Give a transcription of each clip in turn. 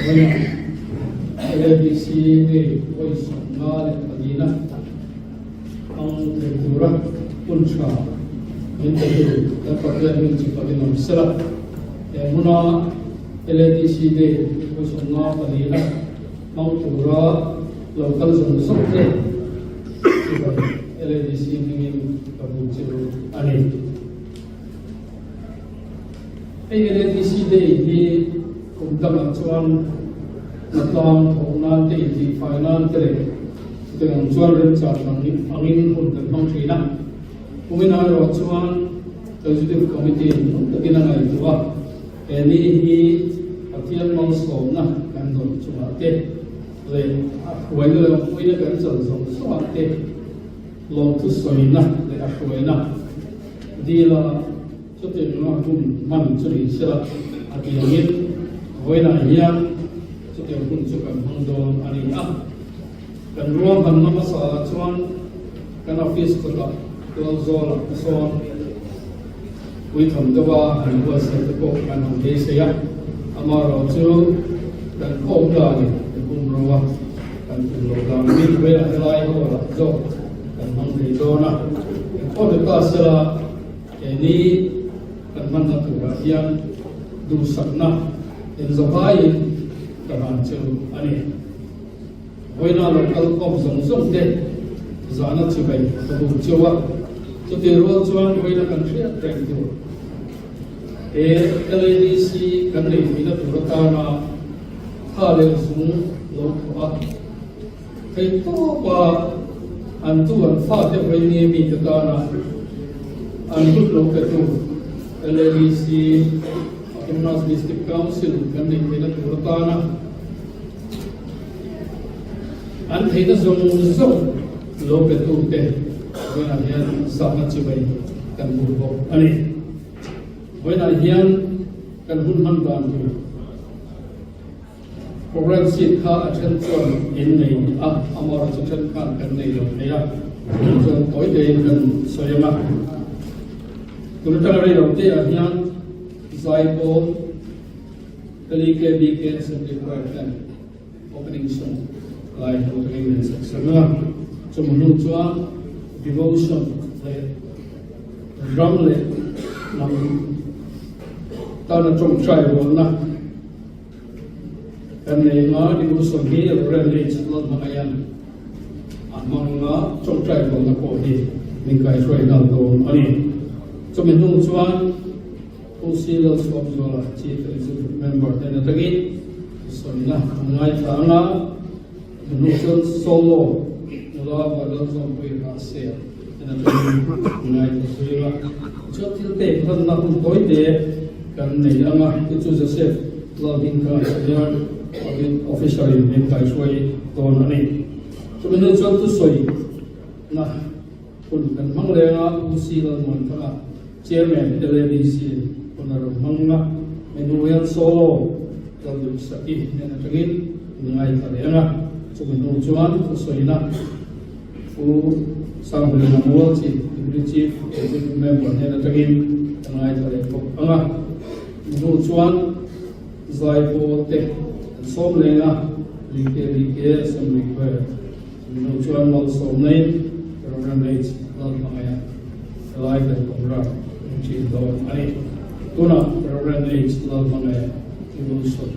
LDC ni oi sanga le padina ang tektura puncha mintu da pakya min chipadina misra muna LDC de oi sanga padina ang tura local zone sokte LDC ni kabuchiru ani LDC de hi kumdam chuan natang thongna te ti finance te dengan chuan ren cha angin hun kan hong thina kumina ro chuan executive committee takina ngai tuwa ni hi athian mong som na kan don chuwa te le wai le wai le kan chal som so te lo tu soina le a soina dila chote no hum man churi sira ati angin hoina hian yang pun suka mengandung ani dan ruang kan nama salah cuman kan office kita zola son we come to ba and was at the book kan office ya amaro chu dan oga ni pun ruang kan program ni we lai ho la zo dan mang ni dona ko de pasala ini kan man tu yang du sakna in zabai kaman chu ani hoina local of zong de zana chibai to chuwa to the role chuan hoina country attract to LDC kan le mina turata na khale sung lo thwa kai to pa antu an fa de hoini mi ta na antu lo ka tu LDC Kimnas District Council kan le mina turata na an thina zong lo pe tu te wena hian sama chibai kan bu bo ani wena hian kan hun man ban tu program sit kha athen chon in nei amar athen kan nei lo ne ya zong koi de kan soyama turta re lo te hian zai bo kali ke bi ke assembly kan opening song like opening section so manu chua devotion le drum le nam ta na trong trai won na kan ne nga devotion hi relate lot ma yan among nga trong trai won na ko hi min kai choi dal do ani so manu chua Council of Zola Chief Executive Member and again so na ngai ta nga Nusul solo mula pada sampai hasil dan mengenai sesuatu jotil te kan nak untuk itu kan ni ama itu Joseph login ke dia login official ini kai suai tahun ini sebenarnya jotil suai nah pun kan mengenai usia mantap chairman LDC pun ada mengenai menuan solo kalau sakit dan lagi mengenai karya Sebenarnya cuman soina fu sang belum awal si chief executive member ni natagin tangai tare ko anga menurut cuman zai po te som lenga like assembly ko menurut cuman mal som nei program nei lal maya live dan program chi do ani tuna program nei lal maya evolution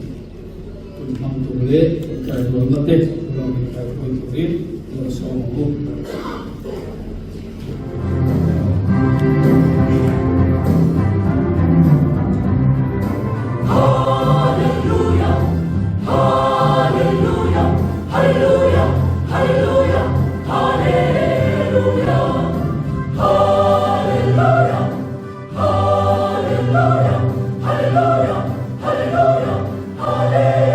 tentang tule kai do nate Long kita pun tulis bersama. Hallelujah, Hallelujah, Hallelujah, Hallelujah, Hallelujah, Hallelujah, Hallelujah, Hallelujah, Hallelujah, Hallelujah.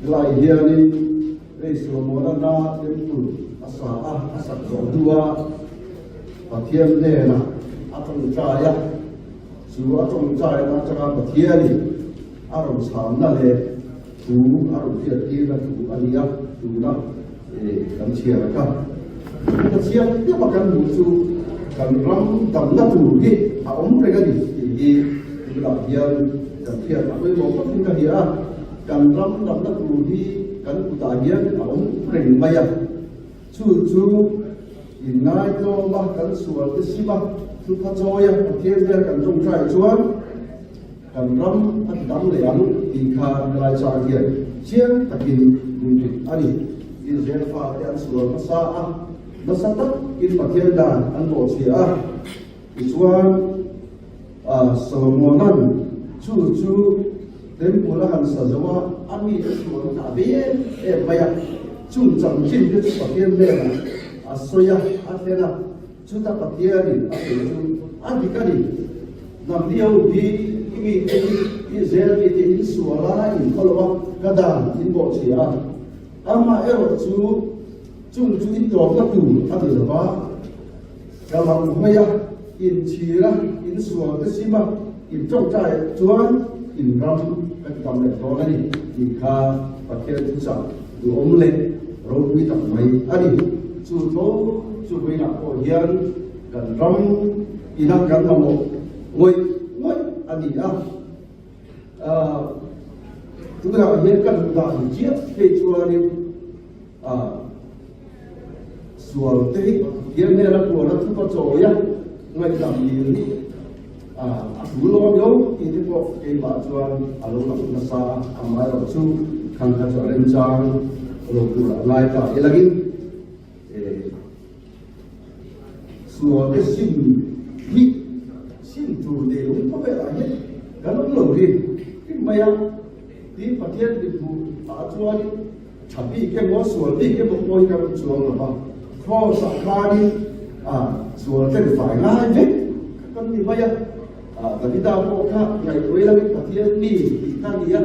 lai hiani ei Solomona na temple asa dua pathian ne na atong chaya su atong chaya na changa pathiani arom sam na le tu arom ti na tu ania tu na kan chia ka kan chia ti makan bu chu kan ram tam na tu ki a om re ga ni la hian kan hian a mo ko tin ka hi a kan ram tam na tu hi kan ku ta hian a om re mai a chu in ngai to ba kan sual te si ba chu pha choya pathian ne kan trong trai chuan kan ram at dam le ang ti kha lai cha hian chiang takin ani Israel fa yan sual masa tak in pathian da an bo chi a chuan Solomonan chu tempula han sa zawa ami sual ta be maya chung chang chin ke pathian ne asoya atena chuta patiani asu adikani namdiau di ini Israel di suala in kolwa kada in bo chia ama ero chung in do ka tu adi ba kalam maya in chira in suala sima in chong chai chuan in ram ka tam le to ni in kha patian tu sa du omle ro wi tak mai ani chu với là cổ hiền cần rong inang kan mo ngoi anh đi chúng ta hiền cần là chiết về chùa đi chùa tây hiền này là của nó không có chỗ ya ngay làm gì đủ lo đâu thì có cái bà chùa alo là sa amai rồi chu khang khang cho lên trang rồi là lại cả cái lagi suo cái xin chủ đề cũng có vẻ là hết cái nó lâu đi cái mày đi phát hiện đi phụ chùa đi chả bị cái món suo đi cái một môi cái chùa mà kho sạ ba đi suo cái phải ngay đấy cái gì mày tapi tahu kok ngày cuối lagi phát hiện đi kita lihat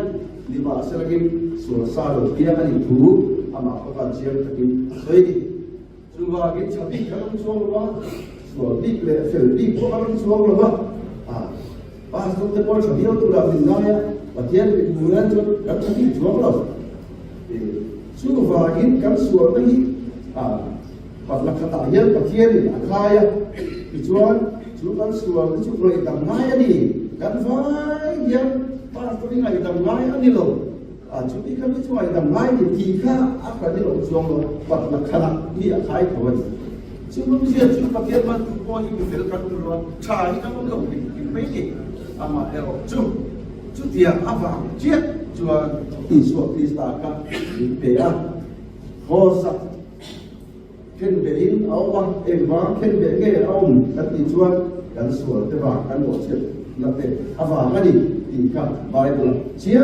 di bahasa lagi suo sa lo dia kan itu ama apa siang tadi so ini Suwa cái chả bị các xuống đó, suwa bị lệ phải bị có các xuống đó, ba số cái con chả biết tôi làm gì nữa, và thiên bị mù lên cho các chả bị xuống rồi, suwa cái các suwa cái hoặc là cái tài nhân và thiên là khai thì chuan các suwa cái chút rồi tầm ngay đi, các phải nhân ba số cái ngày tầm ngay anh đi rồi. Chúng ta không biết ngoài tầm ngay thì khác áp cái điều xuống rồi hoặc là khả năng đi ở khai thôi chúng không biết chúng ta biết mà chúng tôi những cái các công luật trái các công luật bị mấy gì mà theo chúng tiền áp vào chết cho tỷ số tỷ giá cả bị bé hồ sơ khen về in áo vàng em vàng khen về nghe ông các tỷ số gắn số cái vàng gắn bộ chết là để áp vào cái gì thì cả bài là chia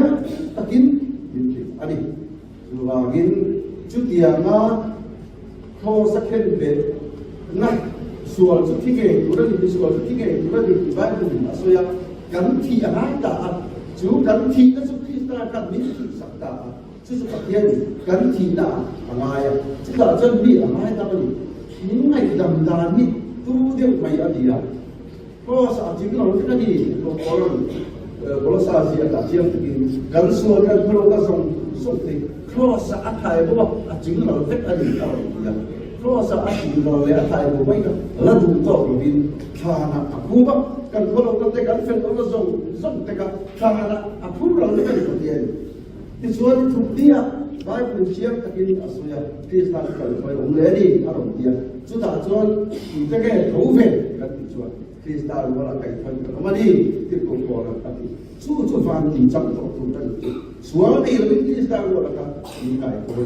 ta kín ani lagin chutia nga kho sakhen be na sual chu thike tura ni sual chu thike tura ni ba ni asoya kan thi anai ta chu kan thi na chu krista kan ni chu sakta chu chu pathian kan thi na angai chu da chân bi angai ta ni ni ngai dam da ni tu de mai adia kho sa ji lo ka ni ko ko sa si ta chiam ti kan sual kan phlo ka song thì cross at hai bo chính là vết anh đi đâu vậy cross at chính là vết hai bo mấy cái là đủ to rồi đi thà là cú bắp cần có đâu có thể cần phải có dùng cái thà là cú rồi nó cái gì thì số thuộc địa bài phần chiếm cái gì asoya thì ta cần phải ông lấy đi ở đồng địa chúng ta cho cái thấu về cái số thì ta gọi là cái phần mà đi thì cũng có là cái chú phàm thì chẳng có tụ trận xuống đây là cái gì ta gọi là cái cái thôi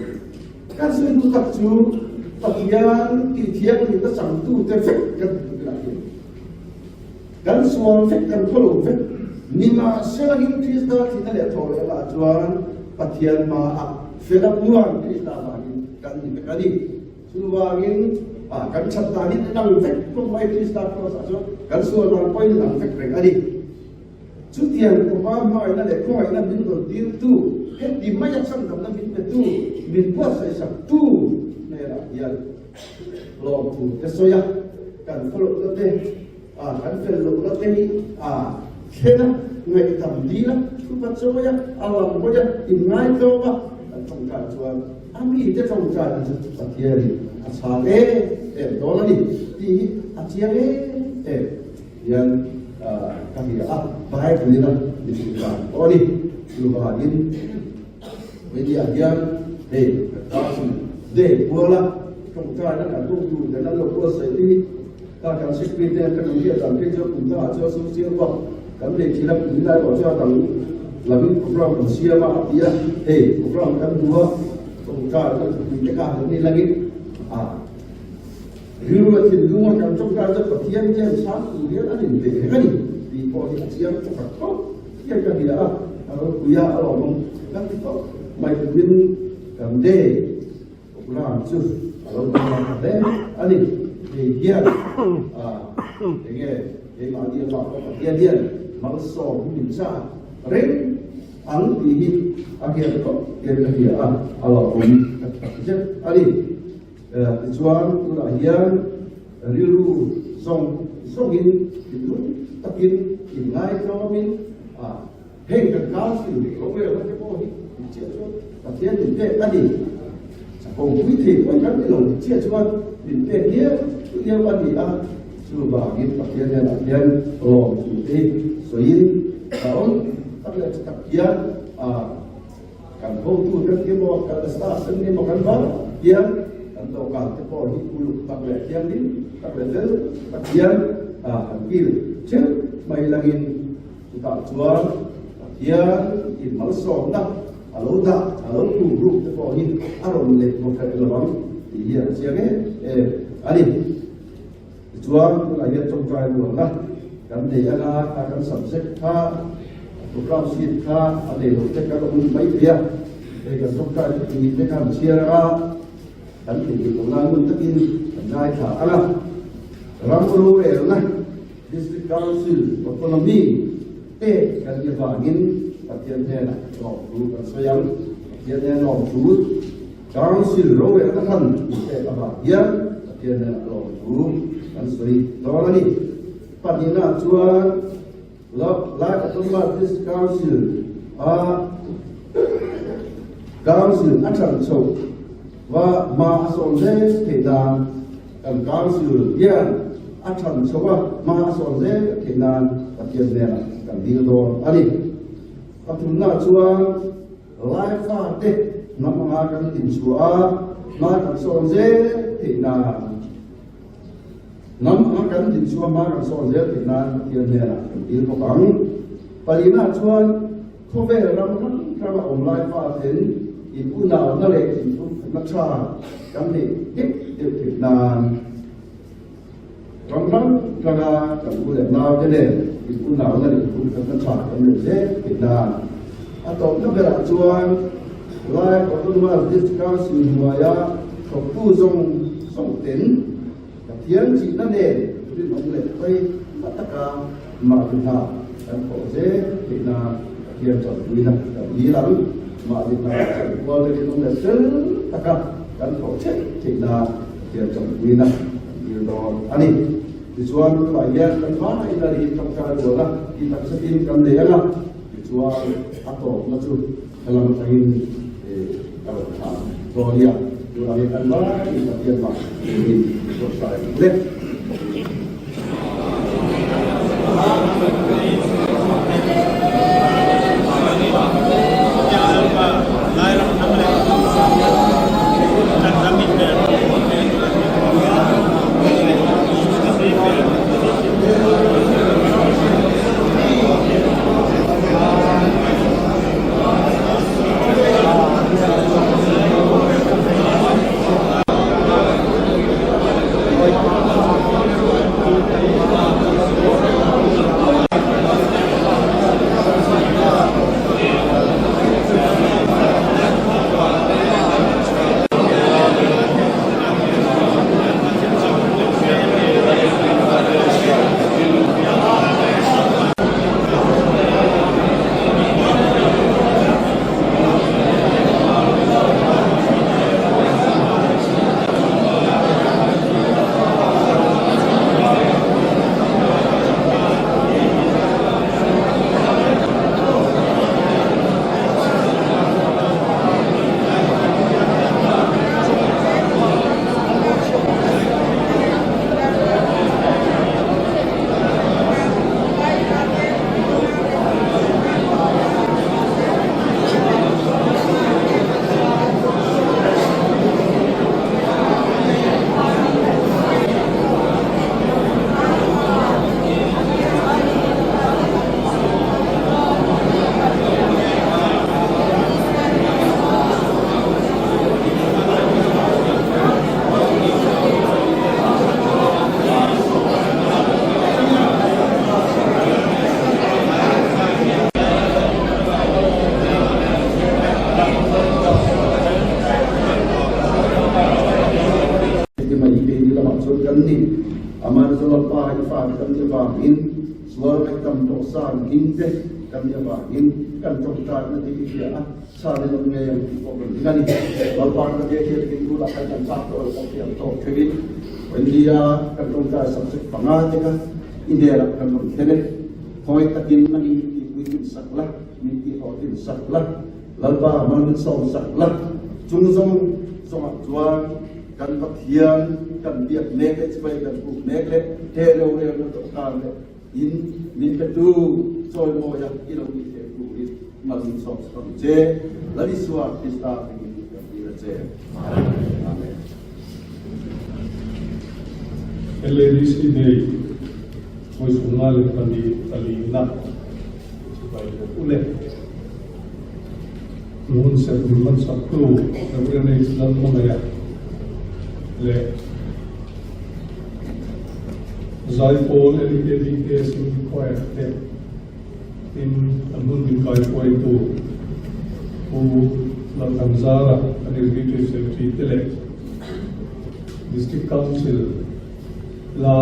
các sư tu tập chú tập nhân thì thiện thì ta chẳng tu tới phép cái này cái xuống phép cái thổ phép nhưng mà sẽ là những thứ ta thì ta để thổi là chuan tập thiện mà phép là buồn thì ta là cái gì chú vào những cái chặt ta đi năng phép không phải thì ta có sao cái xuống là quay năng phép cái gì chút tiền của ba mọi nó để coi nó biến đầu tiên tu hết tìm mấyyak sang cầm nó biến về tu biến quá sai sắp tu này là tiền lo tu cái số ya cần follow nó thế cần follow nó thế thế đó người thầm đi lắm cứ bắt số ya alam có ya tìm ngay đâu mà trong cả chuan ami thế trong cả là tiền sao thế đó là gì thì chia thế yang kami baik beliau disebutkan. Oh ni, lupa ini media yang kasih bola kemudian kan tu dan lalu proses ini akan seperti yang kemudian dan kerja kita aja sosial kok kami tidak nilai aja tahu lebih program siapa dia program kan dua kemudian kita ini lagi Riluatin rumah kan coklat ada petian dia satu dia ada di bawah kan di bawah dia coklat kok dia kan dia kalau kuya Allah kan itu mai bin kan deh ukuran sus kalau dia deh ani dia dia mati apa dia mangso bisa ring ang di akhir kok dia Allah ani tujuan kelahiran rilu songin itu takin ingai kamin heng kekal sih kalau mereka kepohi cuma takian itu tadi sepuluh witi kan belum cuma itu dia tadi coba gitu takian oh itu soin tahun tapi takian kan tu kan dia bawa ke atas ini makan bar dia atau kalau kita hidup tak boleh yang ni tak boleh bagian hampir cek mai lagi kita jual bagian in malsong dah kalau tu kita hidup arom le bukan lebam iya siapa ali jual lagi congkai buang lah kan dia akan subjek program sheet ada cek kalau baik dia kan congkai ini kan siapa dan di Kuala Takin Nai Thara Ramuru Elna District Council Autonomy kan dia bangin bagian dia nak guru kan sayang dia nak guru Council Rowe kan bagian dia nak guru kan suri doa ni padina cuan la atau District Council Council akan so và mà sổ dễ thì là cần cao sự yên ác thần số mà sổ dễ thì là đặc biệt này là cần đi đồ đi và chúng ta chúa lại pha tết năm mà cần tìm chúa mà cần sổ dễ thì là năm mà cần tìm chúa mà cần sổ dễ thì là đặc biệt này là cần đi đồ bằng và đi là chúa không về là năm các bạn lại pha đến ibu nào nó lại ibu nó cha kami hip Việt Nam trong đó là các bộ nào thế này ibu nào nó lại ibu nó cha kami Việt Nam atau nó về lại chuan lại có tôi nói discuss nhiều ya không tu song tiền các thiên chỉ nó này thì nó lại phải tất cả mà chúng ta cần có dễ Việt Nam thiên chọn quy định ý lắm mà Việt Nam qua cái công nghệ rất tất cả kan có chết thì là tiền trọng quy định điều đó anh thì chuan phải nghe kan phá hay là đi trong cái đó là đi tập sẽ tin kan để là thì chuan áp tổ nó chú làm cái cái thằng rồi đi rồi là kan phá thì tập tiền mà thì rồi phải lên san kinte kan ya ba in kan trong ta na ti ki a sa le long nge ko ko ngani wal pa ka je ke kin du la kan sa to ko ti to thegin India kan trong ta sam se panga te ka India la kan long tele hoi takin mani win sakla ni ti ho tin sakla lal ba man so sakla chung zong song chuan kan vak hian kan biak ne ke chpai kan bu ne ke te lo re lo to kan le in min ka tu choi mo ya ki lo ni te bu in mal in so so je la di suwa pista ki ni la je amen LADC Day was unal kali na by the ule nun se man saktu every islam maya le zai pol education required in amun bin kai koi to who la Tanzara and executive secretary elect district council la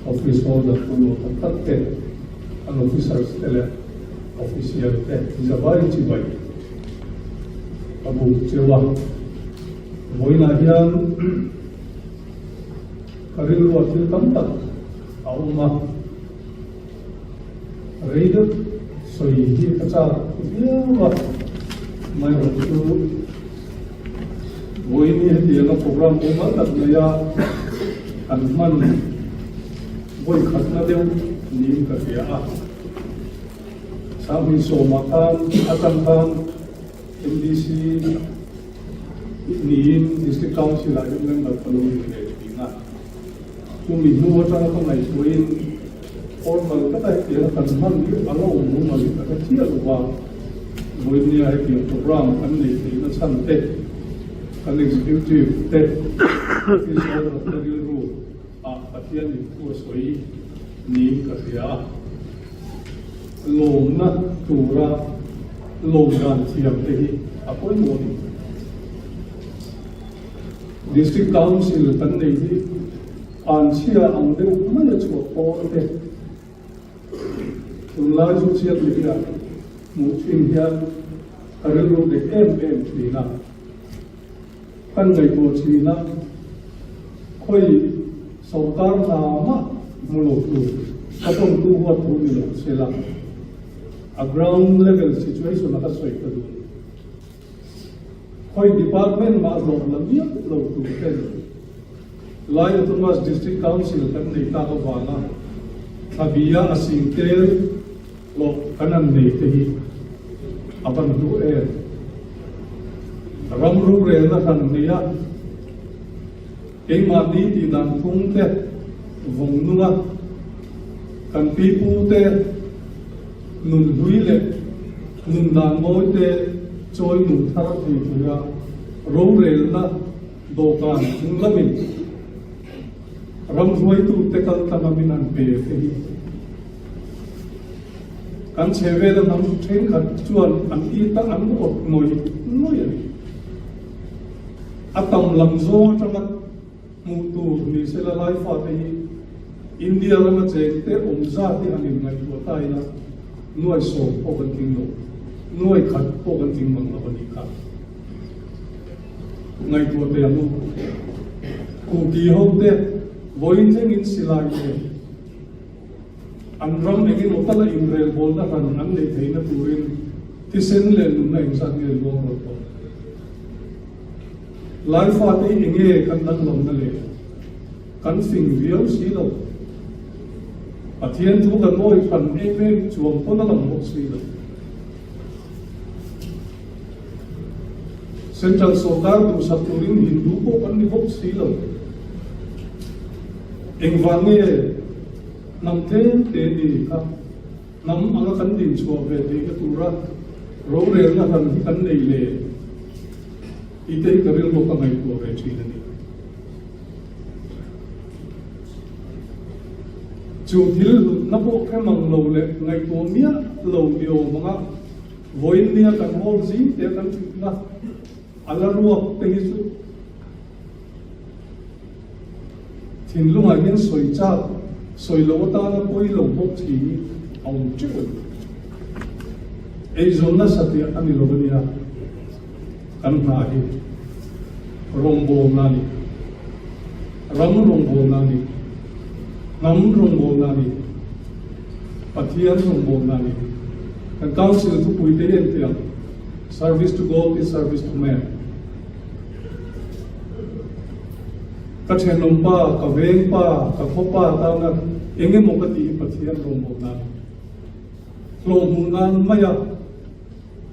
office holder puno tatte an officers tele official te zabari chibai abu chewa moina hian karil watil tamta auma reid soi hi kacha yawa mai ro moini he la program uma tatnaya Anman boy khatna deu nim ka dia sami somatan atamban MDC nin district council ay member following the dinga kumi nuwa tanga ka mai suin formal ka ta dia kan man ni alo mu mali ka tia wa boy ni ay ki program kan ni na sante kan executive te is all of the rule Patian itu soi ni kerja lom na tura lom dan siap lagi apa yang mau district council tanda ini ansia angde mana cuba porte tunlaju siap lagi mungkin dia kerja de MM China kan gaya China koi Saukar nama mulutu, kapon tu buat tu ni lah sila. A ground level situation nak sesuai tu. Koi department maklum lagi lo tu kan. Lain tu mas district council kan ni tak bala. Kabiya asingter lo kanan ni tehi. Apan tu ramru rela kan dia. Kay mati di nangkung te vong nunga kan pipu te nun huile nun nangoy te choy nun tharak ni tuya ro rel na dokan chung lamin ram huay tu te kal tamamin an pe te kan chewe da nam train khat chuan an ita an ot noi ani atam lamzo chamak mutu ni sela life ati India lama cekte omza ti anin ngai botai na nuai so pokan tingno nuai khat pokan ting mang na bani ka ngai botai anu ku ki hote voin theng in silai ne anram egin otala imrel bolna kan an nei theina turin tisen le nu na insa nge lo ro life ati inge kan dang long na le kan sing viau si lo Patien tu kan moi kan eme chuang pon na mo si lo Central Sokar tu saturin Hindu ko kan ni bok si lo engwange nam te ni ka nam anga kan din chuwa ve de ka tura ro re na kan nei le ite karil mo ka ngai ko re chi ni chu thil na bo khe mang lo le ngai to mia lo bio manga voin nia kan hol zi te kan chu na ala ruak te hi chu thin lunga hian soi cha soi lo ta na poi lo bok chi ông chịu ấy zone na sati anh lo bani à kan na hi rombo nani ram rombo nani nam rombo nani pathian rombo nani kan council tu pui te yen te service to God is service to man ka chenom pa ka veng pa ka khopa ta na enge mokati pathian rombo nani lo munan maya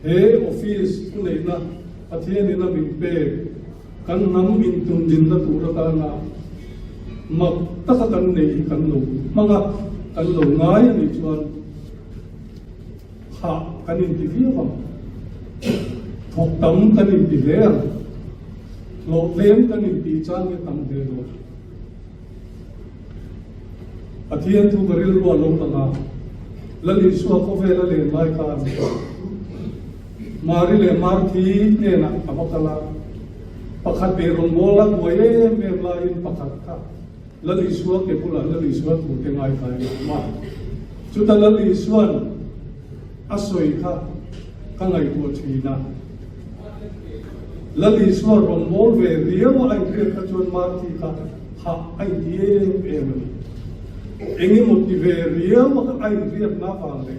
he office tu nei na pathian ina min pe kan nam min tum din na tu ra na mak ta ka kan nei kan lo manga kan lo ngai ni chuan ha kan in ti vi ba thok tam kan in ti le lo lem kan in ti chang ke tam de lo pathian tu baril lo lo ta na lali suwa ko ve la le mai ka mari le mar thi ne na apakala pakhat be ron bola boye me la in pakhat ka lali suwa ke pula lali suwa tu ke ngai ka ma chuta lali suwan asoi ka ka ngai tu thina lali suwa ron bol ve riawa ai ke ka chuan mar thi ka ha ai ye em engi motive riawa ka ai riat na pa le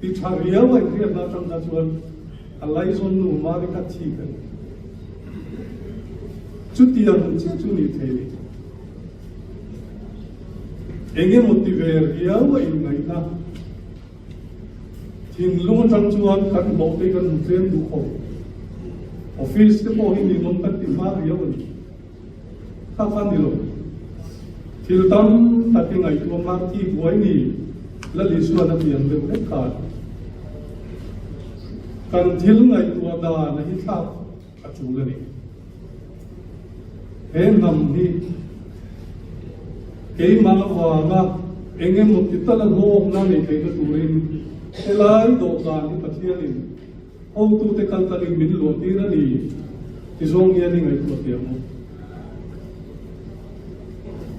ti tha riawa ai riat na tam na chuan alai zon nu mari ka thi ka chutia hun chi chu ni theli enge motiver riawa in ngai na thing lung tang chuan kan bo te kan tlem du kho office te po hi ni nom tak ti ma riawa ni ka fan di lo thil tam taki ngai tu ma ti boi ni la li suan na pian le ka kan thil ngai tu da na hi tha ka chu le ni he nam ni ke ma wa na enge mo ti ta la go na ni ke na tu rin elai do ka ni pathian ni o tu te kan ta ni min lo ti na ni ti zong ya ni ngai tu ti mo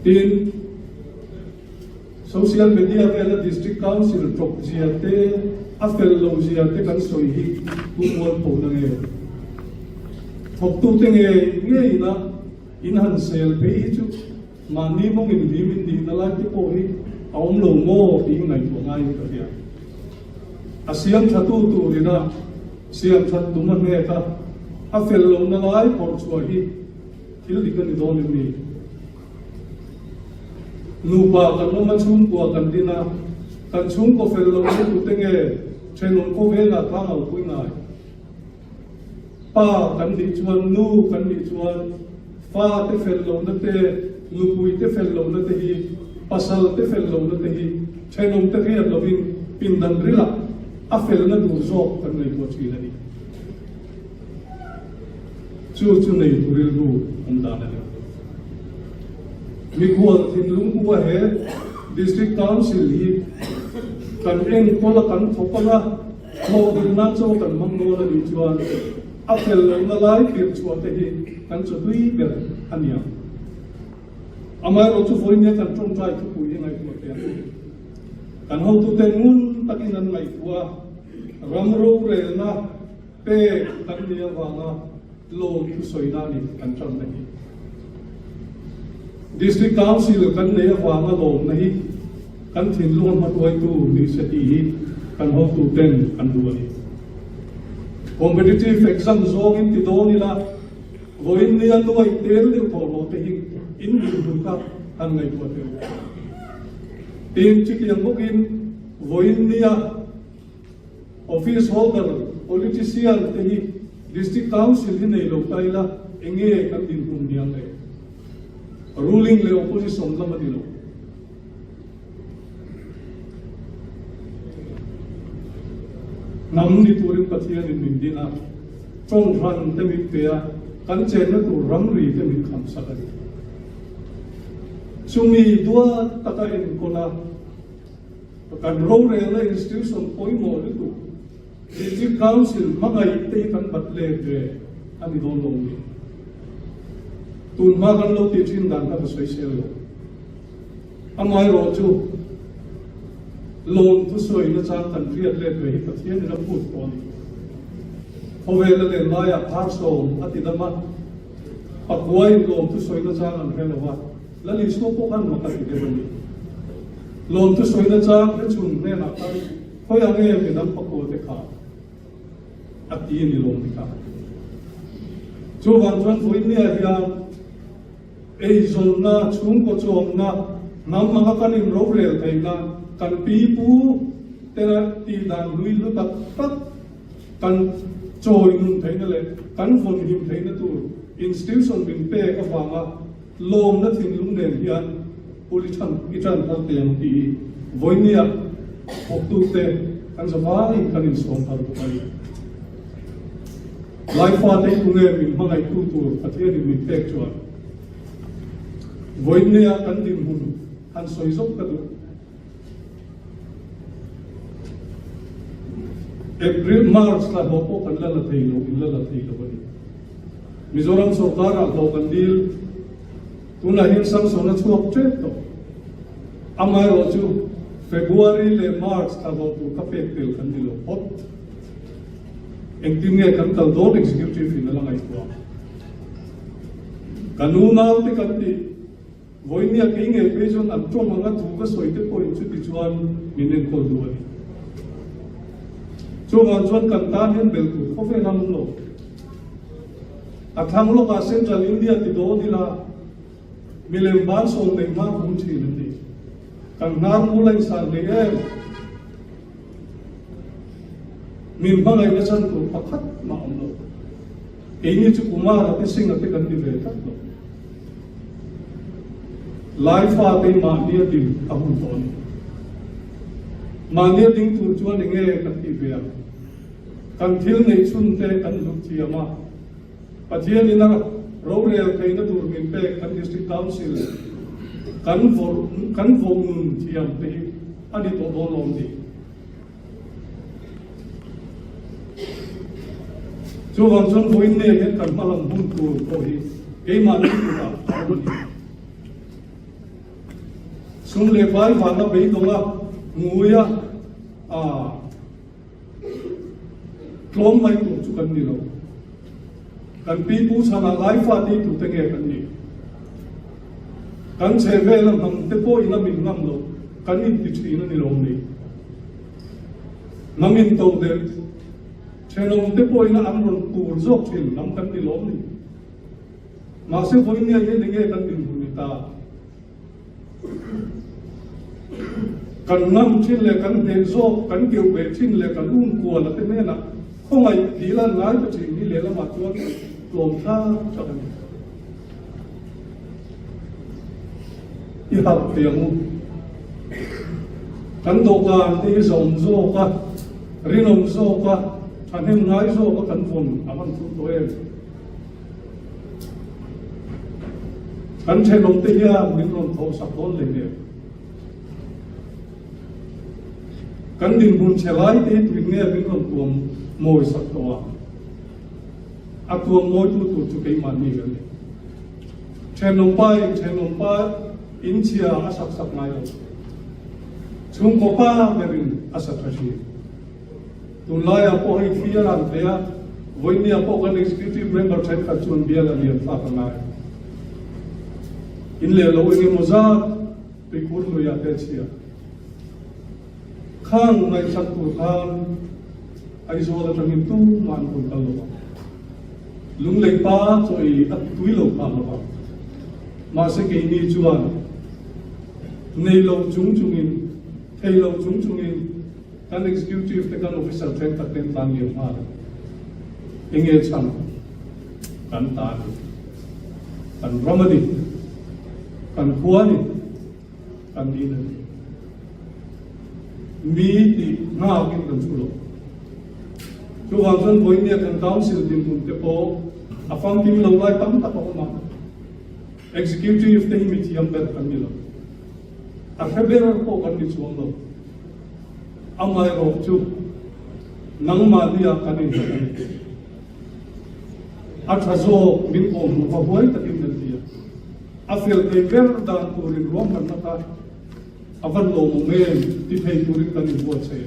tin social media ve la district council prop jiate afel lo jiate kan soi hi bu mon po na nge thok tu te nge ina in han sel pe chu mani mong in di na la ki po hi aum lo mo ti ngai tu ngai ka ya asiam thatu tu ri na siam that tu man nge ka afel lo na lai por chu hi thil di kan don ni nupa kan mo man chung ko kan dina kan chung ko fel lo tu te nge chenon ko ve la tha au pui ngai pa kan di chuan nu kan di chuan fa te fel lo na te nu pui te fel lo na te hi pasal te fel lo na te hi chenon te ri lo bin pin dan rila a fel na du zo kan nei ko chi la ni chu nei turil bu om da na mi kual thin lung bua he district council hi kan eng kola kan thopala mo din na cho kan mang no la ni chuan a fel lo na lai pir chuan te hi kan chu dui ber ania amai ro chu foi ne kan trong trai chu pui ngai tu te kan ho tu te ngun takin an mai tua ram ro re na pe kan nia wa na lo tu soi na ni kan cham te hi district council kan ne wa ma lo na hi kan thin luan ma tuai tu ni se ti hi kan ho tu ten kan du ni competitive exam zong in ti do ni la voin ni an tuai tel ni ko lo te hi in ni bu ka an ngai ko te tin chi ki ang bokin voin ni a office holder politician te hi district council hi nei lo kai la enge kan din kum niang le ruling le opposition la madilo nam ni turin pathian in min dina chong ran te mi pe a kan chen na tu ram ri te mi kham sakari chumi dua taka in kola kan ro re la institution poi mo le tu district council mangai te kan batle de ani don long ni tun ma kan lo ti chin dan ka soi sel lo amai ro chu lom tu soi na chang kan riat le pe hi pathian na put ton hovel le maya parso atidama pakwai lom tu soi na chang an helawa lali so po kan ma ka de ni lom tu soi na chang le chung ne na ka hoi ang e mi nam pakko te kha ati ni lom ka chu wan chuan voi ni a hian ei zol na chung ko chom na nam ma ka nim ro rel thei na kan pi pu tera ti dan lui lu tak tak kan choi nun thei na le kan von him thei na tu institution bin pe ka wa ma lom na thin lung nen hian politan itran ta te ang ti voi ni a ok tu te kan sa vai kan in som par ko ai life fa te tu nge min ma ngai tu tu pathian ni mi pek chuan voi ni a kan din hun han soi zok ka tu April March la hopo kan la thei lo in la thei lo bani Mizoram sarkar a ho kan dil tuna hin sang so na chuak che to amai ro chu February le March ta ho tu ka pek tel kan dilo hot engtin nge kan tal don executive in la ngai ko kanuna te kan ti voinia ke nge pejon an tong nga tu ka soite ko in chu ti chuan minen ko duani chuan chuan kan tan hen bel tu ko fe nam lo athang lo ka central India ti do dila milem ban so nei ma bun chi ni kan nam mulai san le em min bangai na san ko pakhat ma om lo ini chu kumar ate sing ate kan di ve tak lo life ate ma dia din ahun ton ma dia ding tu chuan nge kan ti ve kan thil nei chun te kan lu thi ama pathian ina ro rel kai na tur min pe kan district council kan vo mun thiam te ani to do lom di chu wan chon voin ne he kan malam bun tu ko hi ke ma ni tu ta sum le bai wa na be do la nguya a klom mai tu chu kan ni lo kan pi pu sana lai fa ti tu te nge kan ni kan che ve lam ham te po ina min ngam lo kan ni ti chi na ni lo ni namin to de Chenong te po ina amron pur zok til nam kan ni lom ni ma se po ina ye nge kan din bunita kan nam chin le kan de zok kan keu be chin le kan ko la te ne na không ai đi là nói cho chị đi lấy là mặt chuột lồng tha cho mình đi học tiếng kan do ka te zom zo ka rinom zo ka anh em nói zo ka kan phun aman tu to em kan che long te ya min long tho sak don le ne kan din bun che lai te tu ne min long tuam moi sak to a tuam moi tu chu ke man ni ga che long pa in chia asak sak nai lo chung ko pa merin asak trashi tun lai a po hi thia ran te a voi ni a po kan executive member thai kha chun bia la lian fa ka nai in le lo ni moza pe kur lo ya te chia khang mai sak tu khang ai zo la tangin tu man kun ka lo lung le pa choi at tui lo pa lo ma se ke ni chuan nei lo chung in thei lo chung in kan executive te kan official thek tak ten tan liam ha inge chang kan tan kan ramadi kan kuani kan din mi ti na kin kan chulo chu wang san boi ne kan council din kun te po afam tim lo lai tam ta ko ma executive te mi ti am ber kan mi lo a february po kan ni chuang lo amai ro chu nang ma dia kanin a thazo min ko mu fa boy ta kim dia a fel te ber dan ko rin rom kan ta avan lo mo men ti phei turin kan in bo che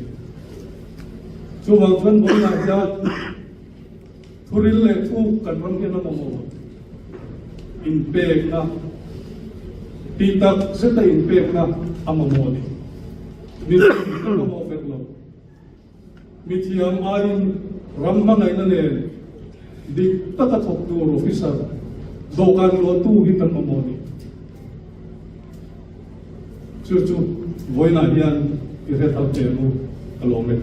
chu wang thon bo na ja thuril le thu kan ram ke na mo in pek na ti tak se ta in pek na amamo ni mi ko mo fer lo mi thiam ain ram ma ngai na ne dik ta ta thok tu officer do kan lo tu hi kan mo ni chu chu voi na hian i re ta te nu along le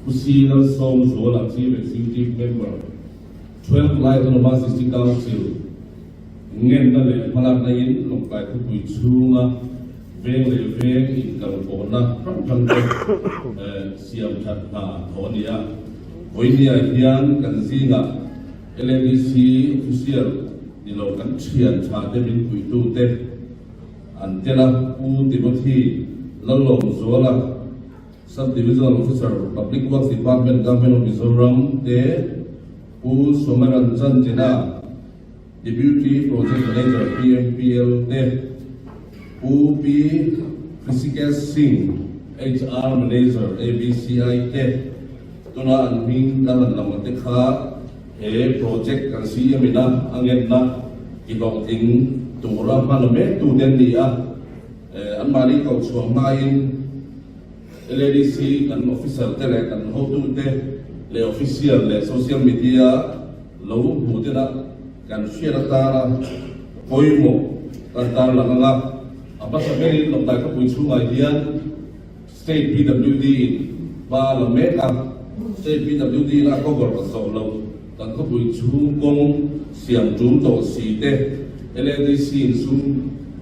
Kusina Som Zola Chief Executive Member 12 Lai Autonoma City Council Ngen na le malak na yin Long Kai Kupui Chunga Veng le veng in Kalpona Prang Siam Chat Na Thonia Voinia Hian Kanzinga LDC Official Nilo Kan Chian Cha Devin Kui Tu Te Antela U Timothy Lalong Zola Subdivisional Officer, Public Works Department, Government of Mizoram, De U Somaranjan Jena, Deputy Project Manager, PMPL, De U P Physical Singh, HR Manager, ABCI, De Tuna Anming Dalan Lamatekha, Project Kansi Amina, Angena, Ibong Ting, Tura Manome, Tu Dendia, Anmari Kau Suamain, LDC kan official tele kan hotu te le official le social media lo hutena kan share tara koimo kan tar langa apa sabeli lo ta ka puisu hian state PWD ba la meka state PWD na ko gor ka so lo kan ka puisu kong siam jum to si te LDC su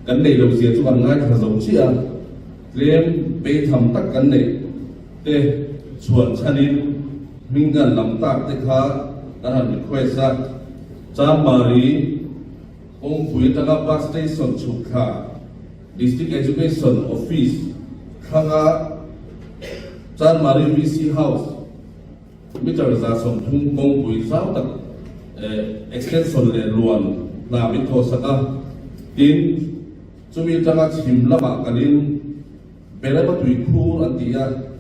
kan nei lo sia chu kan ngai ka zo chia Lem be tham tak kan nei te chuan chanin mingan lam tak te kha taran request sa chamari ong pui taka bus station chukha district education office khanga chamari VC house mitar za som thung kong pui sao tak extension le luan na mi tho saka tin chumi tanga chim lama kalin Bela batui cool antia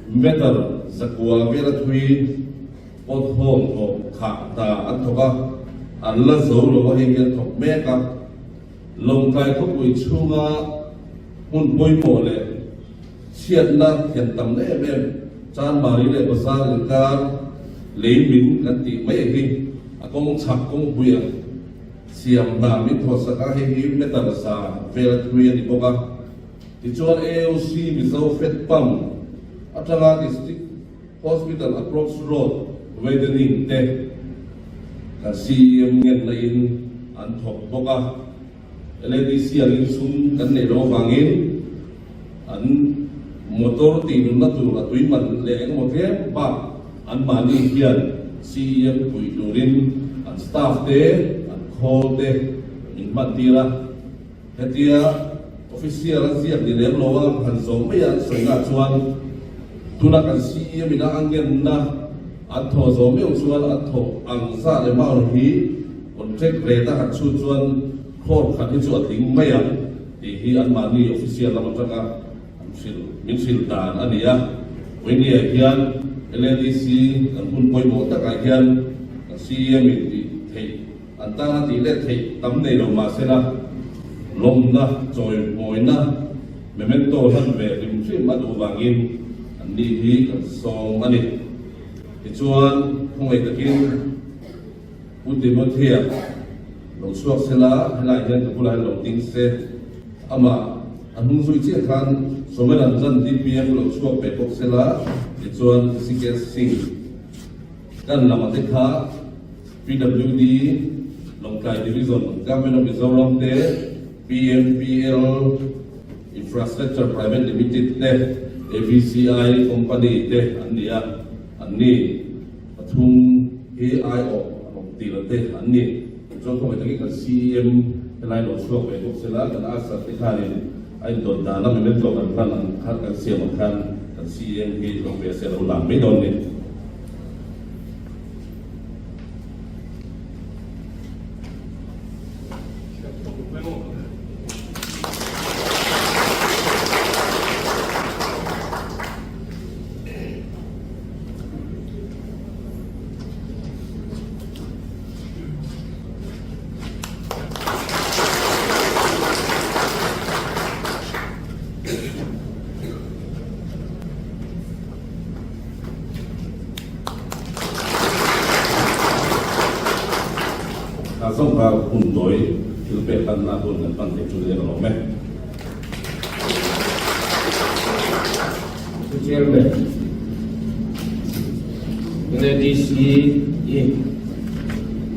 metal zakwa bela tui pot hong o khata antoka alla zolo wa hengel thok meka long kai ko pui chunga hun boy mole siat na hian tam le me chan mari le basar kar leimin kanti mai hi akong chak kong buya siam na mi tho saka hi metal sa bela tui ni boka Dichuan AOC Mizo Fet Pam Atanga District Hospital Approach Road Widening Te Kasi Ngen Lain Anthok Boka LDC Alin Sum Kan Nero Bangin An Motor Tinun Natu Atui Man Leeng Motem Ba An Mani Hian CM Pui Durin An Staff Te An Call Te Min Matira Hetia official siap di dalam lawang hansom yang sengat cuan tuna kan si mina angin na atau zomi cuan atau angsa le mau hi kontrak kereta hat cuan kor kan itu ating mayang di hi anmani official nama tengah minsil dan ania ini hian LDC kan pun poi mo tak hian si min di antara tidak tamne lo masela Lom na joy boy na memento han ve lim tri madu wangin ani hi kan song ani chuan khoi takin uti mo thia lo suak sela hala hian ka pulai lo ting se ama anung sui chi khan someran jan DPM lo suak pe kok sela chuan sikes sing kan lama te kha PWD Longkai Division Government of Mizoram te PMPL Infrastructure Private Limited te ABCI Company te ania ani pathum AIO tila te ani so ko mai kan CM lai lo so pe ko sela kan asa te khani ai don da na me to kan kan kan siam kan CM ke lo pe se lo la me don ni song pa kun doi il pe tan na kun kan pan te chu le lo me Chairman, LADC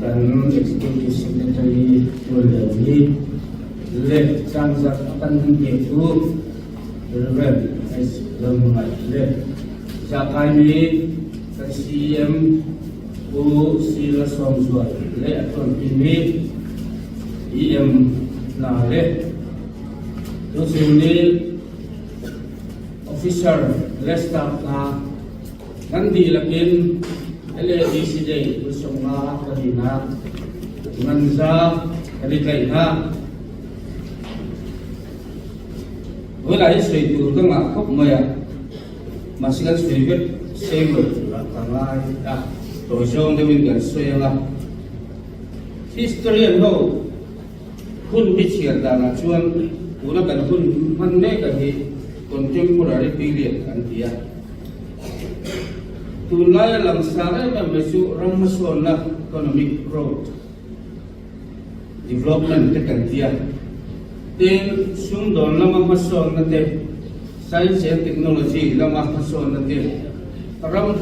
dan Executive Secretary Tulsi le Changsat akan itu Reverend S. Lemai le Jakami CM U Sila Somsua le Atun Pini EM na le Tusunil officer le staff na nandi lakin LADC day usunga kadina nganza kadikai na wala isoi tu kang akop maya masikan spirit sego tangai to jong de min gan soyanga history no kun bichia dana chuan una kan kun manne ka hi contemporary period kan dia tunai langsara na mesu ramasona economic growth development te kan dia then sumdon lama mason na te science and technology lama mason na te ram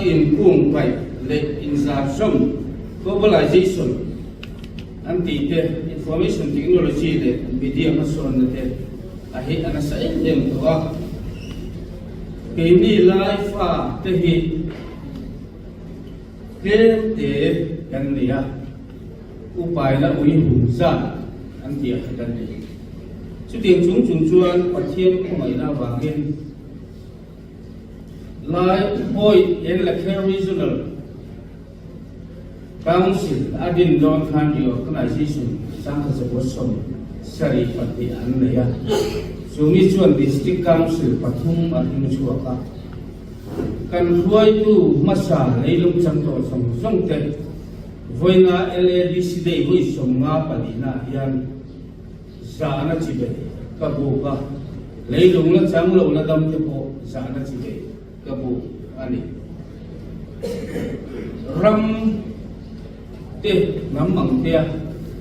in kung pai le insertion globalization anti te information technology le media mason na te ahi anasa endem to kini life te hi te kan dia upai la ui humsa anti kan dia Sudah cung pasien kumai na bangin lai boy en la regional council adin don kan di organization sang sebosom sari pati anaya sungi chuan district council pathum adin chuaka kan huai tu masa leilung changto song te voina LADC dei hui somnga palina yan sana chibe kabuka leilung na changlo na dam te po sana chibe kabu ani ram te namang te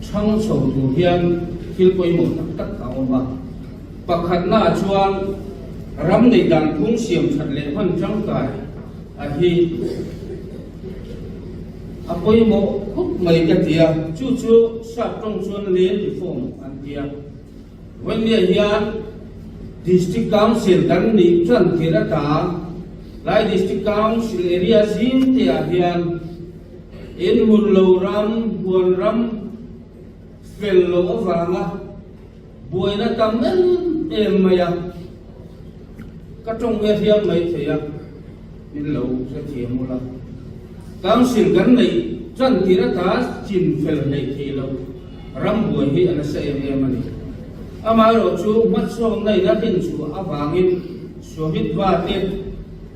chang chou tu hian hilpoi mo tak ka oma pakhat na chuan ram nei dan thung siam that le han chang kai a hi apoi mo khúc mai ka tia chu sa tong chuan le reform an tia when we here district council kan ni chan thira ta lai district council area zin te hian in mullo ram buan ram fello awanga buaina tamen emaya katong we hiam mai theya in lo sa thiamula council kan nei chan thira ta chin fel nei thelo ram buai hi ana sa emani amaro chu matsong nei na hin chu awangin sohit wa te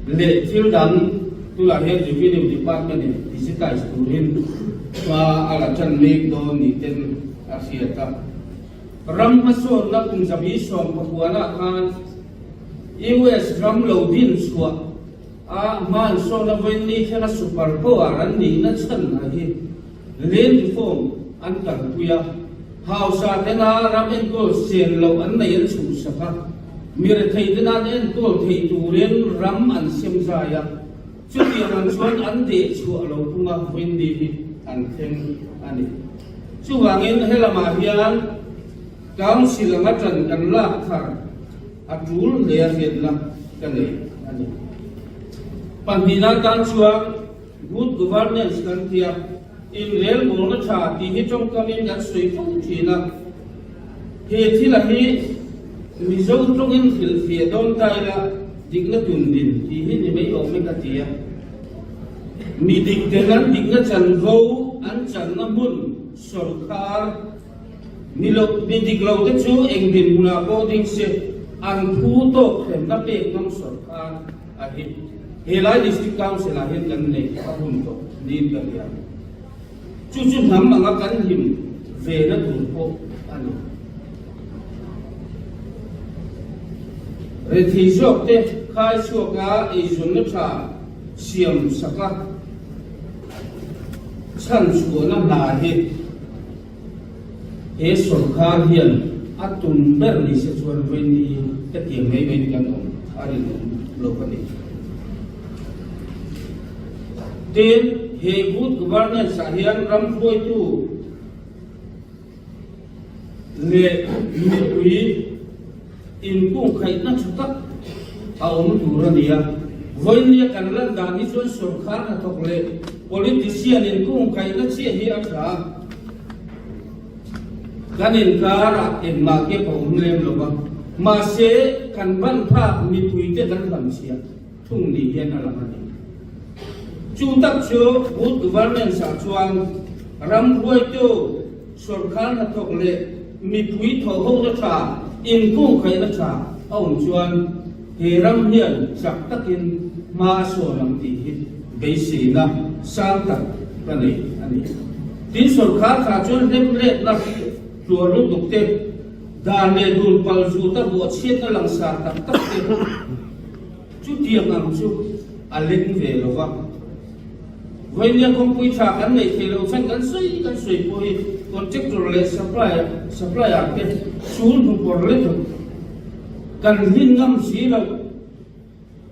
le fildan tula he revenue department ni digitize turin wa ala chan mek do ni ten asiata ram maso na kung sabi som papuana kan US ram lo din suwa a man so na venni khana super power an ni na chan na hi len form an kan puya hausa tena ramen ko sen lo an nei an chu saka mir thei tena en ko thei turen ram an sem saya chu ti an chuan an de chu lo kunga vendi hi an theng ani chu wangin helama hian council ngatan kan la thar atul le hian la kan nei ani pandina kan chuang good governance kan tia in rel bol na tha ti hi chong kamin gan sui phong thina he thila hi mi zo tong in thil fia don tai la digna tun din ti hi ni mai o me ka tia mi dik te nan digna chan vo an chan na mun sarkar mi dik lo te chu eng din bula ko ding se an thu to khem na pe ngam sarkar a hi helai district council a hin kan nei ka hun to din ka ya chu nam mga kan him ve na tur po ano re thi jok te khai chu ka e jun na tha siam saka chan chu na la he e sarkar hian atun ber ni se chuan ve ni ta tiang nei ve kan om ari lo ka ni ten he good governance sahian ram foi tu le mi in kung khai na chutak aum durania voinia kanlan dani chon sarkar na thokle politician in kung khai na chi hi atha kanin kara in ma ke pom lem loba ma se kan ban pha mi pui te kan ban sia thung ni hian ala mani chu tak chu good governance sa chuan ram voi tu sarkar na thokle mi pui tho ho ra tha in kung khai na tha aum chuan he ram hian sak takin ma so lam ti hi be si na sang tak ani ani tin sarkar ka chuan template naตัวรูปตุกเต็มดานเนดูลปัลจูตาบัวเชียตลังสาตักตักเต็มจุดเดียงอังจุอันเล็กเวลวะวันนี้คงปุยชากันในเทเลชันกันสวยปุยคนเจ็กตัวเล็กสัปลายอันเป็นชูนบุปผาเล็กกันหินงำสีเรา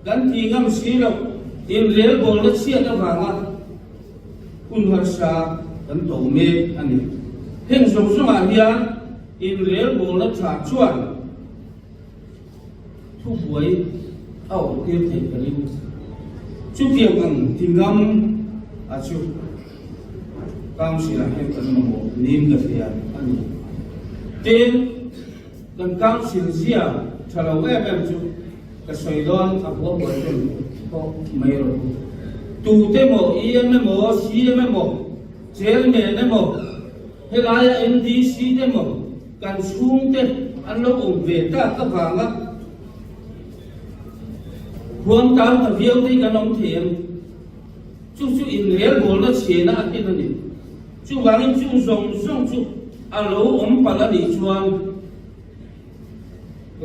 กันทีงำสีเราอินเลี้ยบอลเชียตะวางอ่ะคุณหัศกันโตเมอันนี้เห็นสมสมาธิอินเรียลโบลชาชวนทุกวัยเอาเทียบเทียบกันอยู่ชุดเทียบกันทิ้งงำอาชุกางศิลาเห็นกันมาหมดนิ่มกันเสียอันนี้เต็มกันกางศิลเสียชะลาวแบบชุกระสวยดอนอับวบจนก็ไม่รู้ตูเตโมอีเอ็มโมซีเอ็มโมเจลเมนโมเฮลายา NDC เดมกันสูงเตอันโลกเวต้าตะวางะรวมตามกับเวียวที่กันน้องเทียมจู่อินเรียลโบลเชียนะที่นั่นนี่จู่วางจู่ส่งจู่อันโลกปาลาดิชวน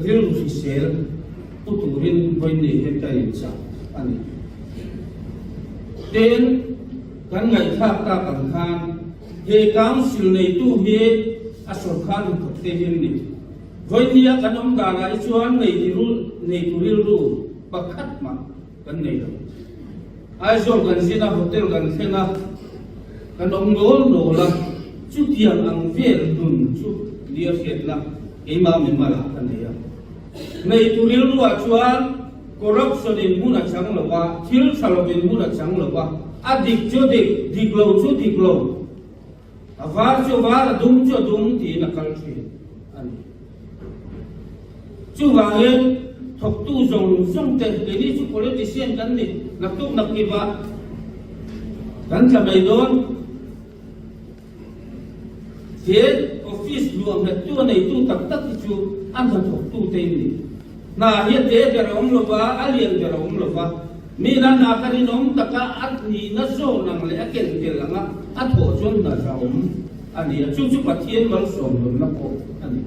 เรื่องรุสิเซลอุตุรินวันนี้เห็นใจจ้าอันนี้เดินกันไงท่าตากันทางเฮกังสิลในตู้เฮอสรคันกับเตหินนี่วันนี้กันน้องดาราชวนในตุริลูปักขัดมากันนี่ไอโซกันสินะโฮเทลกันเสนะกันน้องโนละชุดเทียงอังเวลดุนชุดเดียเสร็จละไอ้มาไม่มาละกันนี่ในตุริลูชวนคอร์รัปชันinมุนักจังหรือว่าทิลชาลบินมุนักจังหรือว่าอดีตจุดดิกโลจุดดิกโลawar jo war dung ti nakal thi ani chu wangen thok tu zong te ni chu politician kan ni naktuk nakiba kan thamai don the office luang na tu nei tu tak chu an thok tu te ni na ye te garom lo ba alien garom lo ba mi nan na kari nom taka at ni na zo nang le aken kel langa at ho chon na raum ani chu pathian wal som dum na ko ani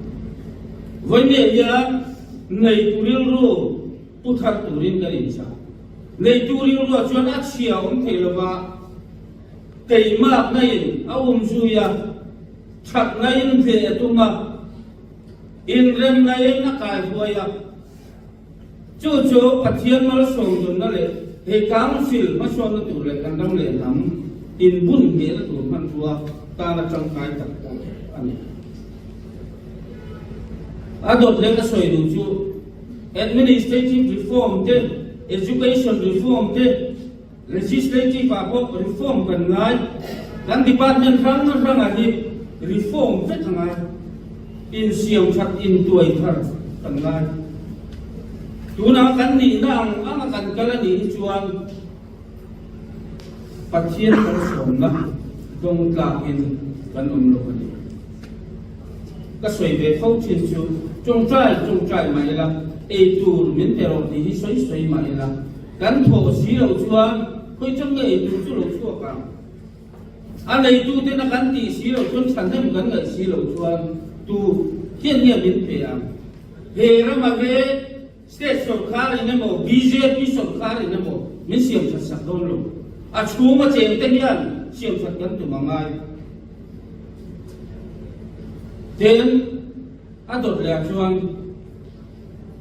voine ya nei turil ru puthat turin ga in sa nei turil ru chon a chia om thelowa tei ma nei awum ju ya thak nei ve atuma in rem nei na kai huaya chu pathian wal som dum na le he council ma son na tu le kan dang le nam in bun ge na tu man tua ta na trong kai tak ani adot le ka soi du chu administrative reform te education reform te legislative reform kan ngai kan department rang ani reform vet ngai in siam chat in tuai thar kan ngai tuna kan ni nang ang kan kala ni chuan pathian kan som na dong tla in kan lo ni ka soi be phau chin chu chung trai mai la e tur min te ro ti soi mai la kan tho si lo chuan khoi chang nge e tu chu lo chu ka an nei tu te na kan ti si lo chun san hem kan nge si lo chuan tu hian min pe am he ra ma ve state sarkar ine mo BJP sarkar ine mo min siam chat sak don lo a chuma cheng te hian siam chat kan tu mangai ten adot le chuan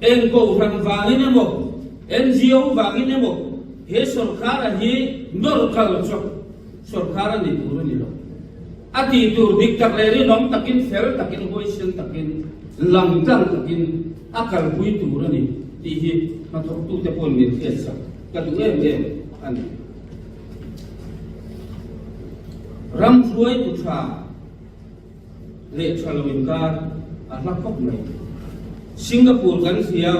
en ko ran wang ine mo NGO wang ine mo he sarkar hi norkal chok sorkara ni puro ni lo ati tur diktar leri nom takin fel takin hoisen takin langtang takin akal bui tur ni tihi matok tu te pon ni tiasa kadu an ram ruai tu tha le chalawin ka anak kok mai Singapore kan sia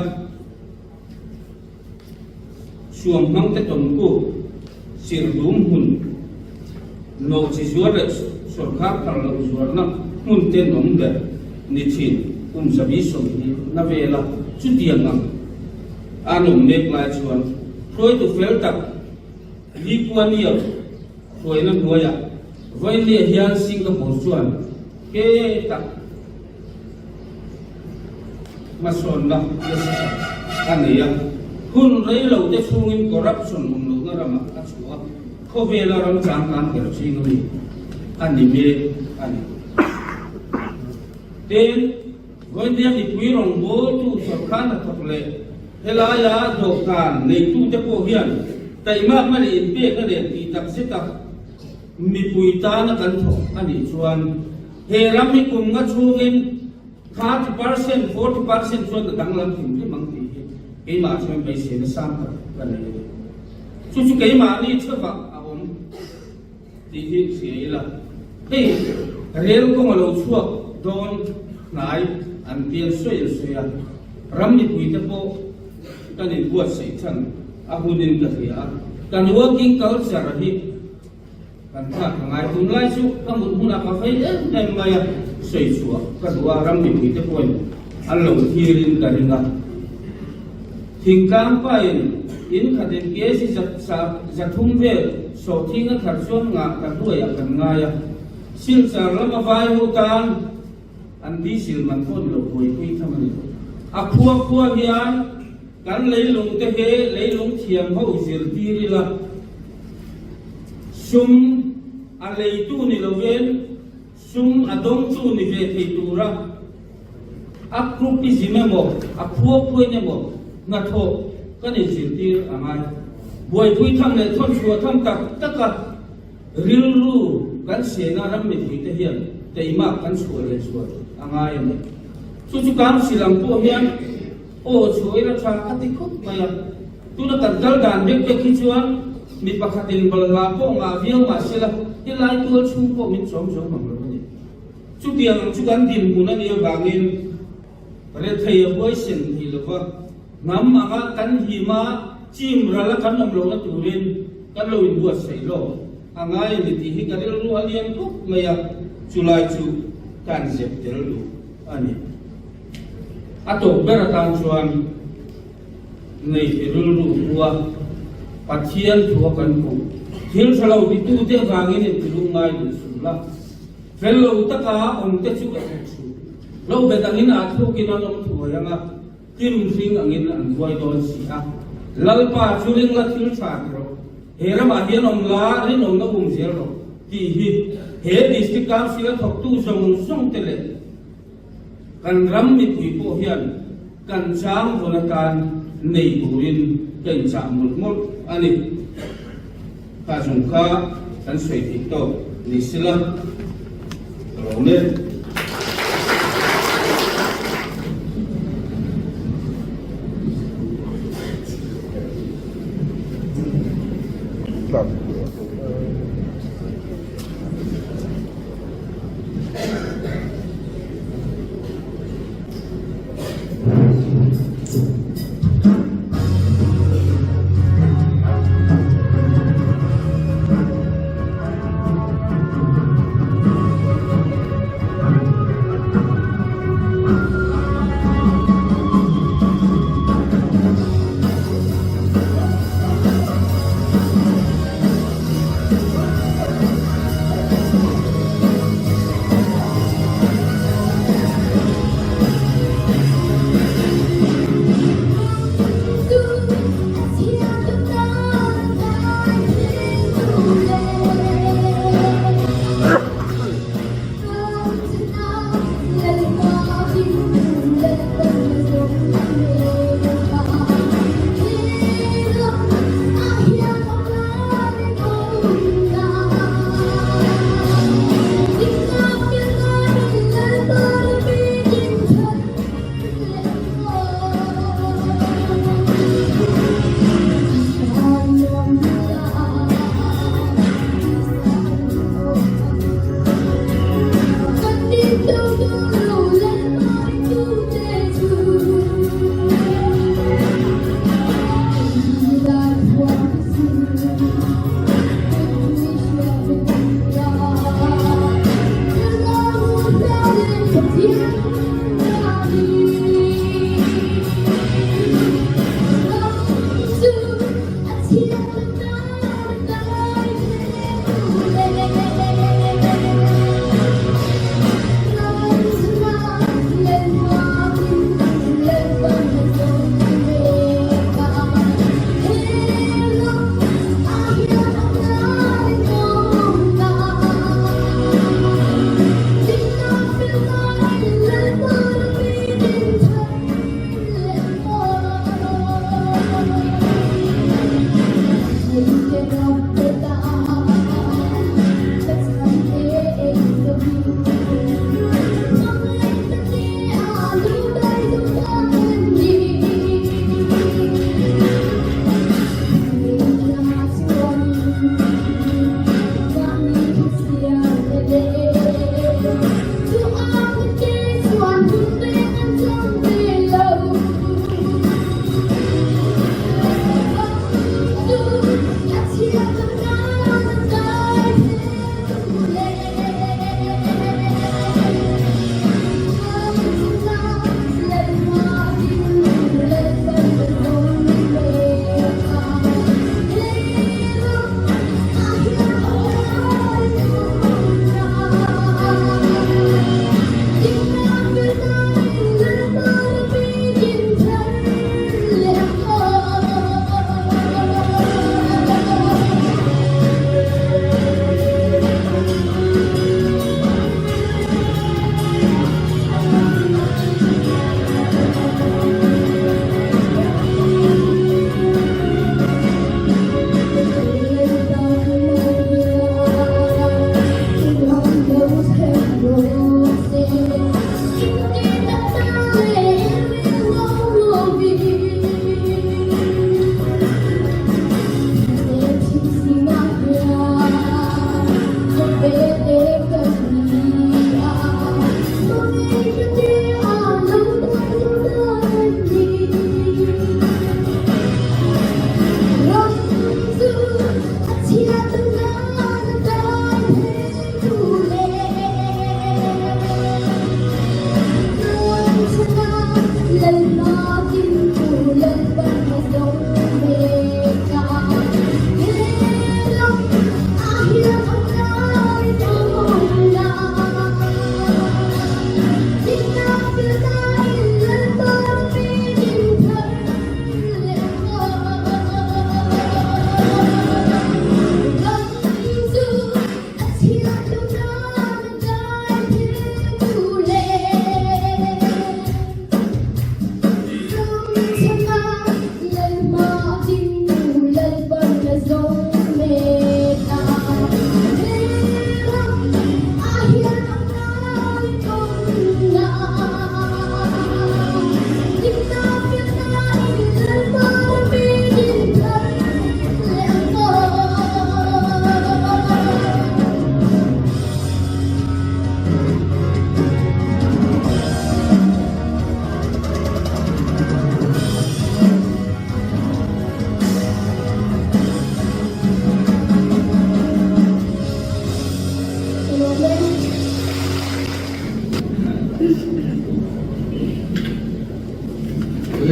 suam mang te ton ko sir dum hun no chi zuara sorkar kar la zuara na mun te nom de ni chin sabi so ni na vela chu tiang ang anum mek la chuan khoi tu fel tak li puan ya khoi na noya voi le hian Singapore chuan ke tak mason na ania hun rei lo te sungin corruption mun lo na rama achua ko vela ram chang kan ker chingni ani me ani ten voi dia ni puirong bo tu sorkana thokle helaya dokan nei tu te po hian tai mak mani in pe ka de ti tak se tak mi puita na kan tho ani chuan he ram mi kum nga chungin 30% 40% chuan da danglam thim ti mang ti ke ma chuan bai se na sam ka nei chu ke ma ni chwa a om ti hi se ila hey rel ko ma lo chua don nai an tian soi soya ram ni puita po kan in buat sei chan a hunin ka hia kan working culture hi kan tha ngai tum lai su kan mun huna ka fai em maya sei chua ka dua ram ni puita po an lo hirin ka ringa thingkang pa in khaden ke si za thum ve so thinga thar chuan nga ka duaya kan ngaya sil char lama vai hu tan an di sil man phon lo koi kui thamani a khua hian kan leilung te he leilung thiam ho zir tiri la sum a leitu ni loven sum adong chu ni ve theitura a krupi zimemo a khua ne mo na tho kan in zir tir amai boi pui tham le thon chua tham tak taka ril ru kan se na ram mi thi te hian te ima kan chua le chua angai ne chu kam silang po hian o chuira tha ati khop maya tu na kan dal dan bek ki chuan mi pakhatin bal nga po nga viau ma sila ilai tu chu po min chom mang lo ni chu kan din bu na ni bangin re thei boy sen hi lo wa nam anga kan hi ma chim rala kan om lo na turin kan lo in buat sei lo angai ni ti hi kan lu alian khop maya chulai chu kan sep tel lu ani atok beratan chuan nei tirul ru huwa pathian thua kan ku thil thalo ti tu te wangin in tilu ngai du sula fello taka om te chu ka chu lo betangin a thu kin anom thu yanga kim ring angin an voi don si a lalpa chuling la thil tha ro herama hian om la rin om na bum zel ro ti hi he district council thok tu song tele kan ram mi pui po hian kan chang vonakan nei burin kan chang mul ani ka jong ka kan soi ti to ni sila ro ne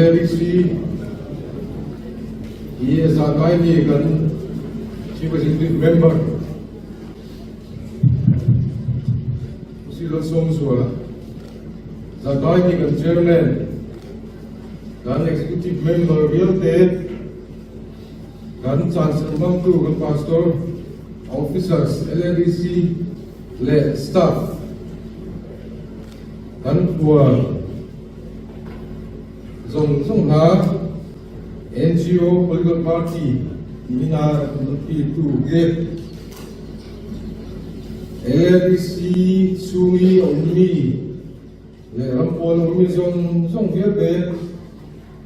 LRC he is a tiny gun. She was a member. She was also the tiny chairman, an executive member, real estate, gun chancellor, gun pastor, officers, LRC, staff, gun poor. Zong ha NGO political party ina P2 get LDC Sui Omni le Rampol Omizon Song Verde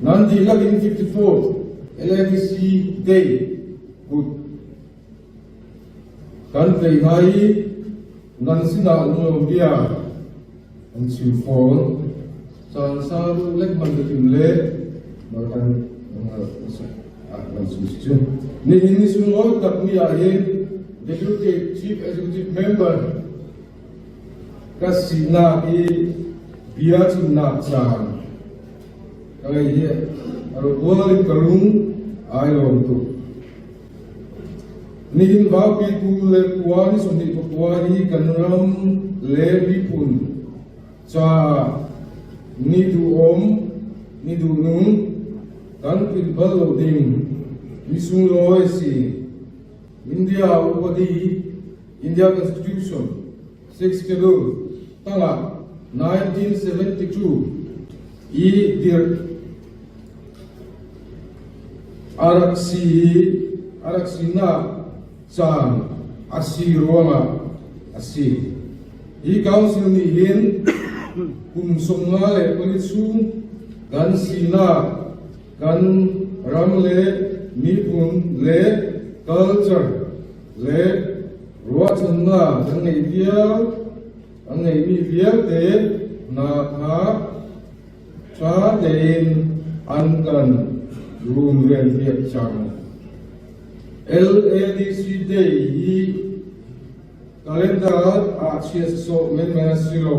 Nandi Lagin 54 LDC Day Good Country Hai Nansina Umbia and Sufon Saru lek mandatimle bahkan konstitusi. Ini semua takmi akhir deputy chief executive member kasina di biar cina cang kalau ini kalau boleh kalung ayo tu ni ba pi tu le kuani soni kuani kanram le bi pun cha ni du om ni du nun kan pil balo ding misung loi si India upadi India Constitution 6 schedule tanga 1972 I dir araksi na chan asiroma asi I council ni hin kum songa le polisu gan sina gan ramle nipun le culture le ruachna angai mi vial te na kha cha den ankan room ren viet chang LADC day calendar archies so men silo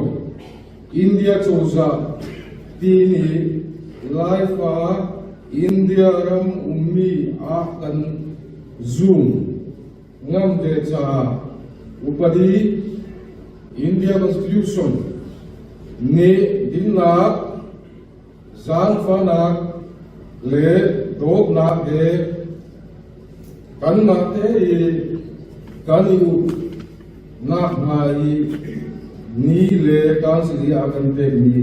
India choza tini life India ram ummi akan zoom ngam de cha upadi India Constitution ne dinna zang fana le dog na de kan ma te kan yu na mai ni le kan si akan te ni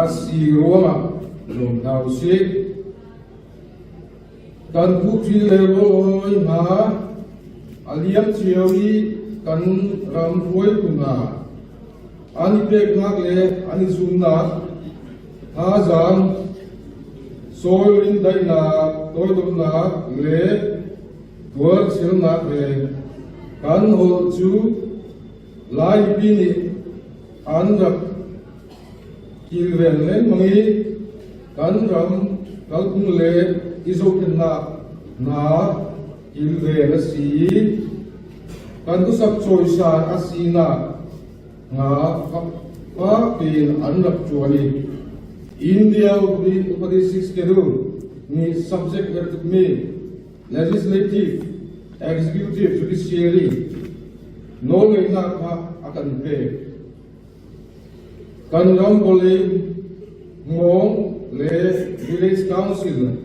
asi roma long tau si kan bu chi le roi ma aliam chiawi kan ram poi kuna ani pek nak le ani zoom na ha jam soil in dai na toy dom na le tuar sil na le kan ho chu lai bini an rak kilven len mangi kan ram kalkung le izoken na kilve na si kan tu sab choice asina nga fa pin anrak chuani India upadi 6 schedule ni subject to me legislative executive judiciary no le na kha akan pe kan ram bole ngong le village council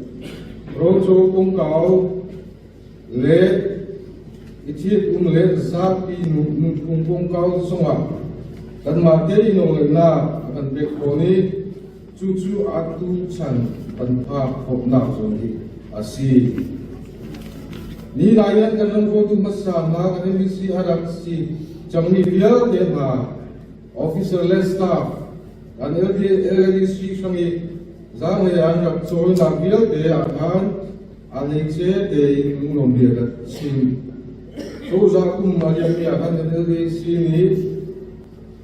rocho kong kau le ichit le sapi nu kong kau songa kan mate no le na akan pe koni cucu atu chan tanpa kopna zoni asi ni layan kan ko tu masama kan misi arak si jamni biar de ma officer less staff kan LD si sami zang ya rak choi na biar de akan aleche de ngom biar ka sim so za kum ma ya mi akan LD si ni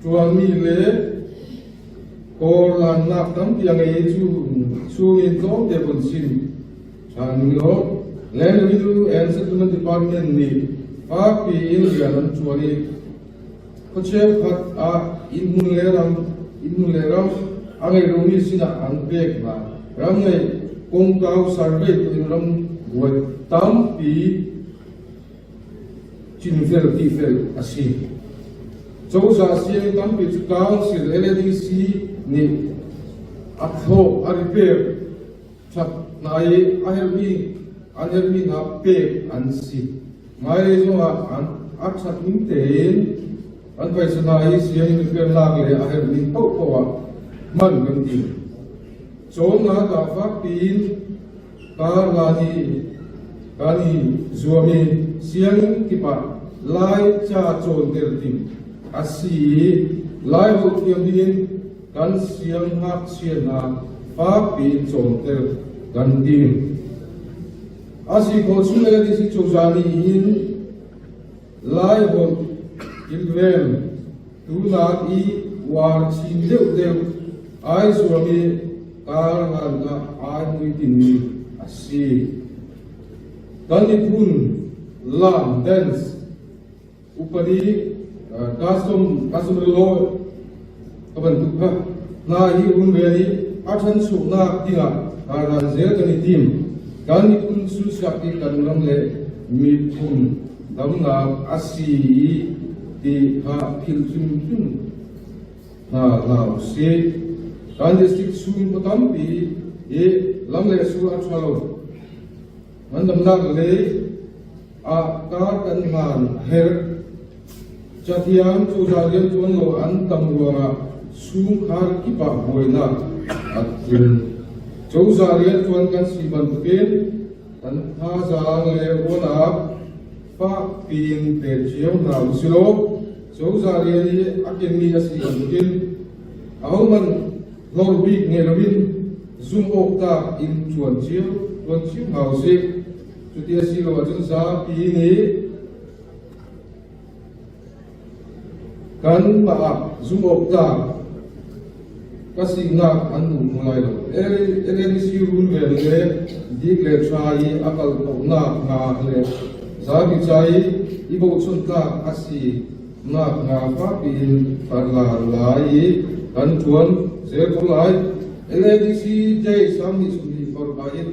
tuan mi le Korlan nak tam tiang chu in ko de bon sin chan lo land review and settlement department ni pa pi in rian chuani ko che khat a in le ram angai romi sina an pek ma ram nei kong kau survey in ram buat tam pi chin fel asi so za siang tam pi chu council LDC ni atho repair chak nai ahermi na pe ansi ngai zo an achat minten an pai sanai siang repair lag le ahermi to wa man gam ti chon na ka fa pin ka lani zuami siang ki pa lai cha chon ter tin asi lai ho tiam din kan siang hak siana fa pi chon ter kan dim asi ko chule di si chojani in lai ho ilwen tu na I war chin deu ai suami kar na ai mi tin asi kan ni pun lam dance upadi kasum lo kaban tukha na hi un ve ni a than su na tinga a ran zel kan ni tim kan ni kun su sak ti kan ram le mi phun dam na asi ti ha phil chim na la se kan district sum patam pi e lam le su a thalo man dam na le a ka kan man her Chatiam tu jalian tuan lo antam luar sung khar kipa boina atin tu jalian tuan kan si bantuin dan hazang le ona pa pin te chiu na usilo tu jalian ni akin ni asi bantuin au man lor big nge lovin zoom okta in tuan chiu hause tu dia silo ajun sa pi ni kan ma zoom okta kasi na anu mulai lo ni si run ve le dik le trai akal to na le za bi chai ibo chun ta kasi na pa pin parla lai kan tuan se ko lai ni si jai sam ni suni por bai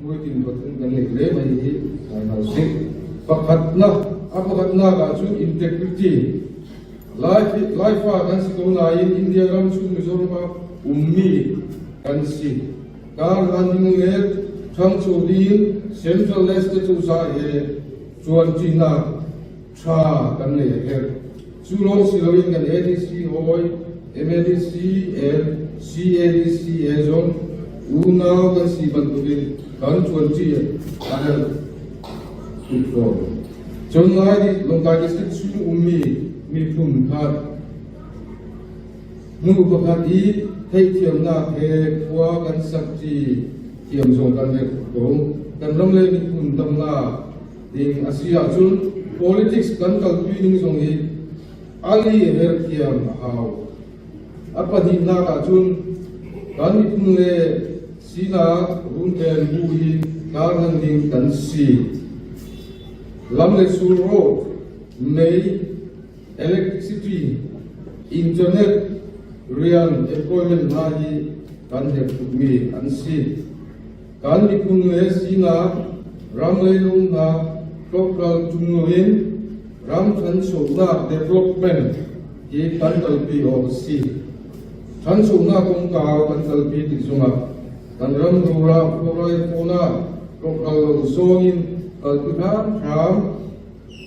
moi tin patun kan le mai hi na se pakat na ga chu integrity life kan si ko na in India ram chu Mizoram ummi kan si kar landing le thang chu din central leste chu sa he chuan china tha kan le her chu lo si lo in kan ADC hoi MADC and CADC ezon una kan si ban tu bin kan chuan chi kan ko chon ngai di long ka district chu ummi mi phun khat nu ko khat i thei thiam na he khwa kan sak chi thiam zong kan he ko kan ram le mi phun tam la ding asia chun politics kan kal pi ning zong hi ali her thiam hau apa di na ka chun kan mi phun le sina run ten bu hi kar nan ding kan si lam le sur road nei electricity, internet, real employment nahi kan he pumi ansi kan ni kun le sina ram le lung na lokal tungloin ram than so na development ye kan dal pi of si than so na kong ka kan dal pi ti sunga kan ram rura roi pona lokal zongin kal ram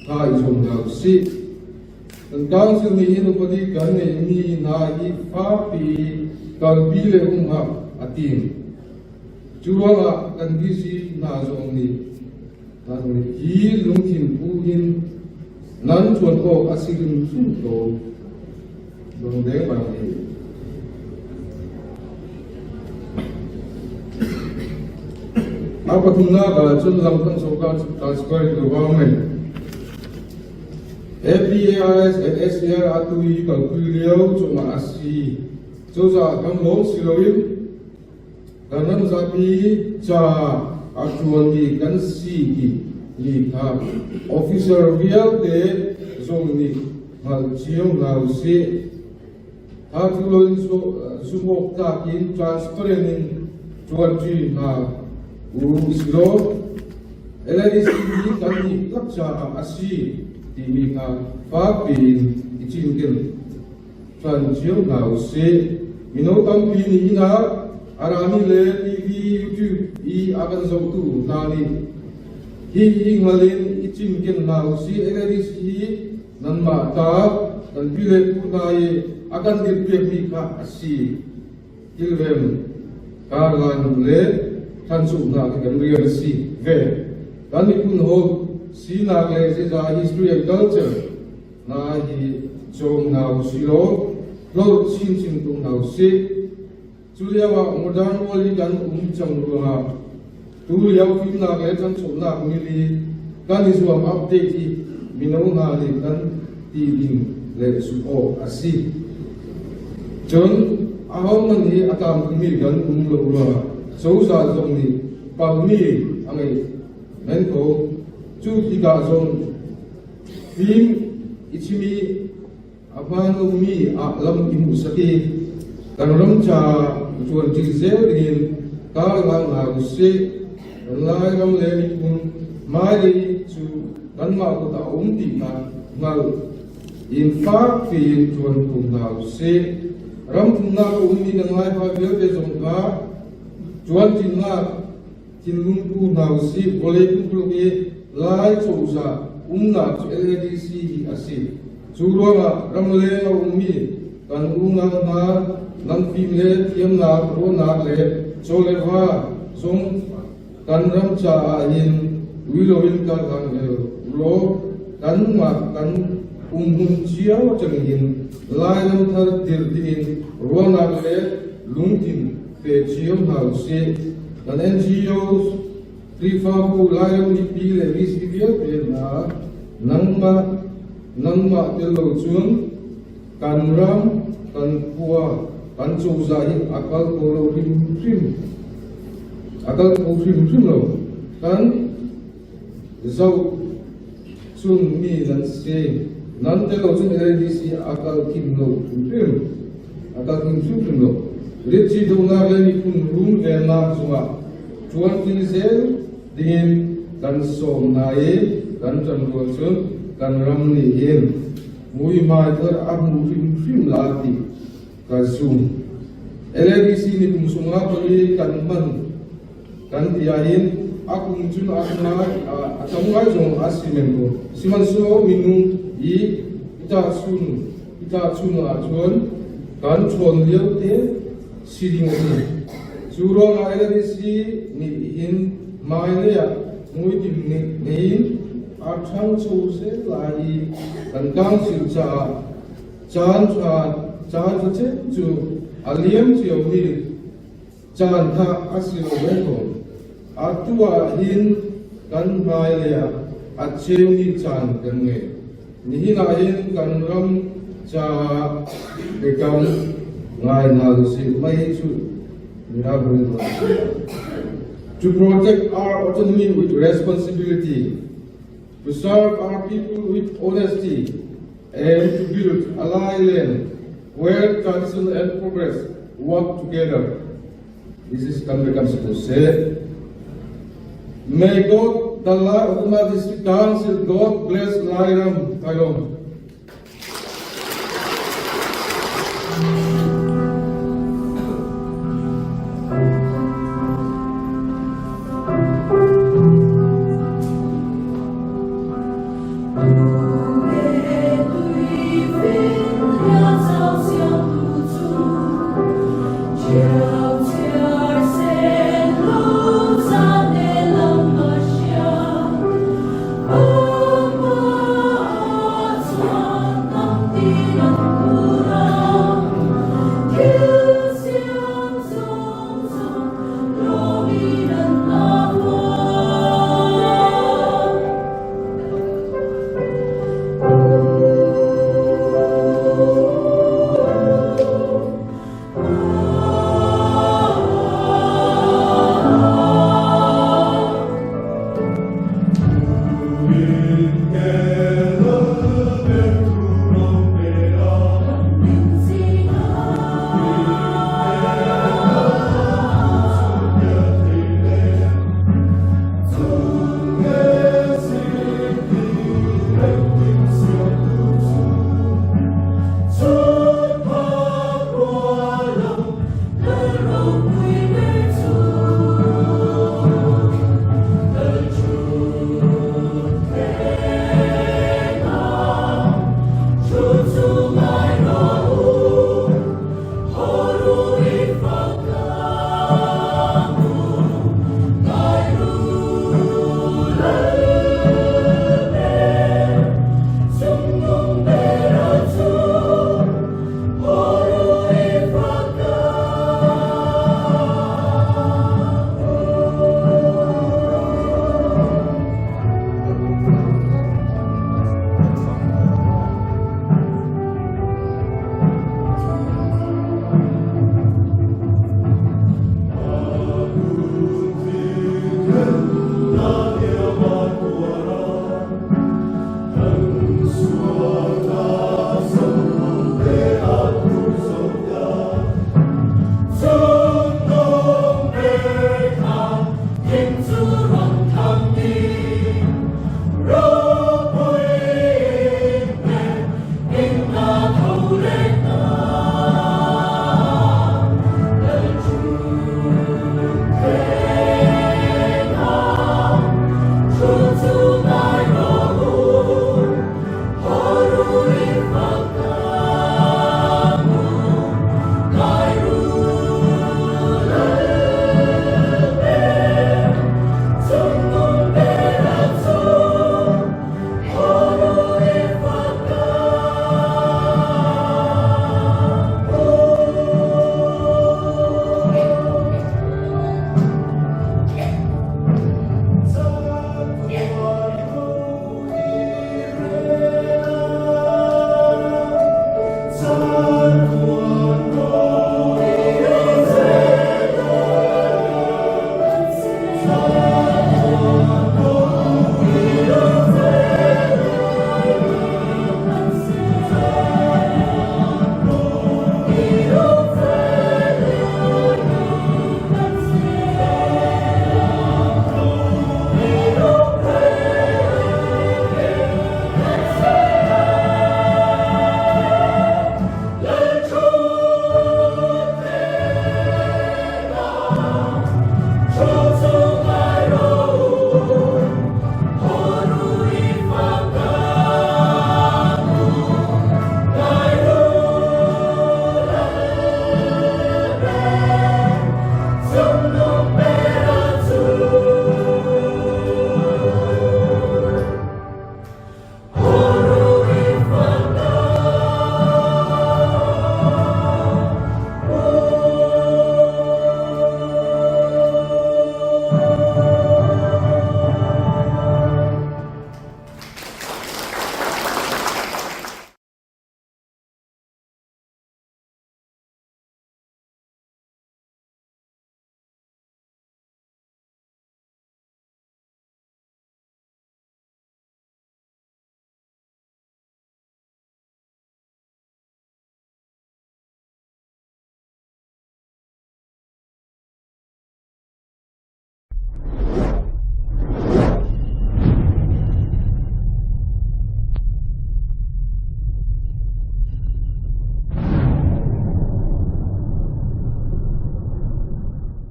thai zong na si dan council ni inu padi kan ni na hi fa pi kan bi le ha atin chuwala kan bi si na zong ni hi lung thin pu hin nan chuan ko asirin sun to dong de ba ni apa tunna ga chun lam kan so ka transfer to government FDAIS and SDR atui kalkulio cuma asi joza kam lo siloin kanan zapi cha atuan di kan si ki ha officer real de zong ni hal chiong lau si atuloin so sumok ta in transparent in tuan ji na silo LNC ni kan ni lakcha asi tini ka papin ichingkin tran chiu nau se mino tampi ni ina arami le TV YouTube I akan zong tu tani hi ngalin ichingkin nau si egaris hi nan ma ta dan pile punai akan dirpe mi ka asi kilvem karlan le tansu na kan rial si ve dan pun ho Sina ke se za history and culture na hi chong nau silo lo sin tung nau se chulia wa modern world kan chang ro ha tu yau film na ke chan chong na mi li kan is wa update hi mino na le kan ti ding le su o asi chon ahong man hi atam mi kan lo ro so za zong ni pa mi angai men ko chu tiga zong film ichimi apan umi alam imu saki kan ram cha chuan chi zel din ka nga nga se lai ram le ni kun mai ri chu kan ma ko ta ti na ngal in fact fi chuan kun na se ram kun na ko ni na ngai pa vel te jong ka chuan tin na tin lung ku na si bole ku ke lai chu sa na LDC asi chu ro ma ram le mi kan unga na nan phim le thiam na ro na le chole wa song kan ram cha in wilo in ka kan le ro kan ma kan hun chiao chang in lai nam thar dir din ro na le lung tin pe chiam ha se kan NGOs trifa ku lai nam ni pi le ris pi pe na nangma telo chun kan ram kan puwa kan chu zahin akal ko lo rim lo kan zau chun mi nan se nan telo chun LDC akal kim lo lo richi do na le ni kun rum ve na zuma chuan tin zel dingin kan som na e kan chan ro chun kan ram ni hin mui mai thar a mu rim la ti ka sum LDC ni kum sunga ko ni kan man kan dia hin akum chun asna atamai jong asimen ko siman so minu I ita chun a chon kan chon leu te siding ni churo la LDC ni hin mai le ya mui tim ni athang chu se lai kan kang sil chan che chu aliam chiu ni chan tha asilo wen ko atua hin kan mai le ya acheu ni chan kan nge ni na hin kan ram cha de kam ngai na si mai chu ni ra to protect our autonomy with responsibility, to serve our people with honesty, and to build a land where tradition and progress work together. This is Kanbekam say. May God, the Lord of the District Council, God bless Lairam Thailong. Yeah.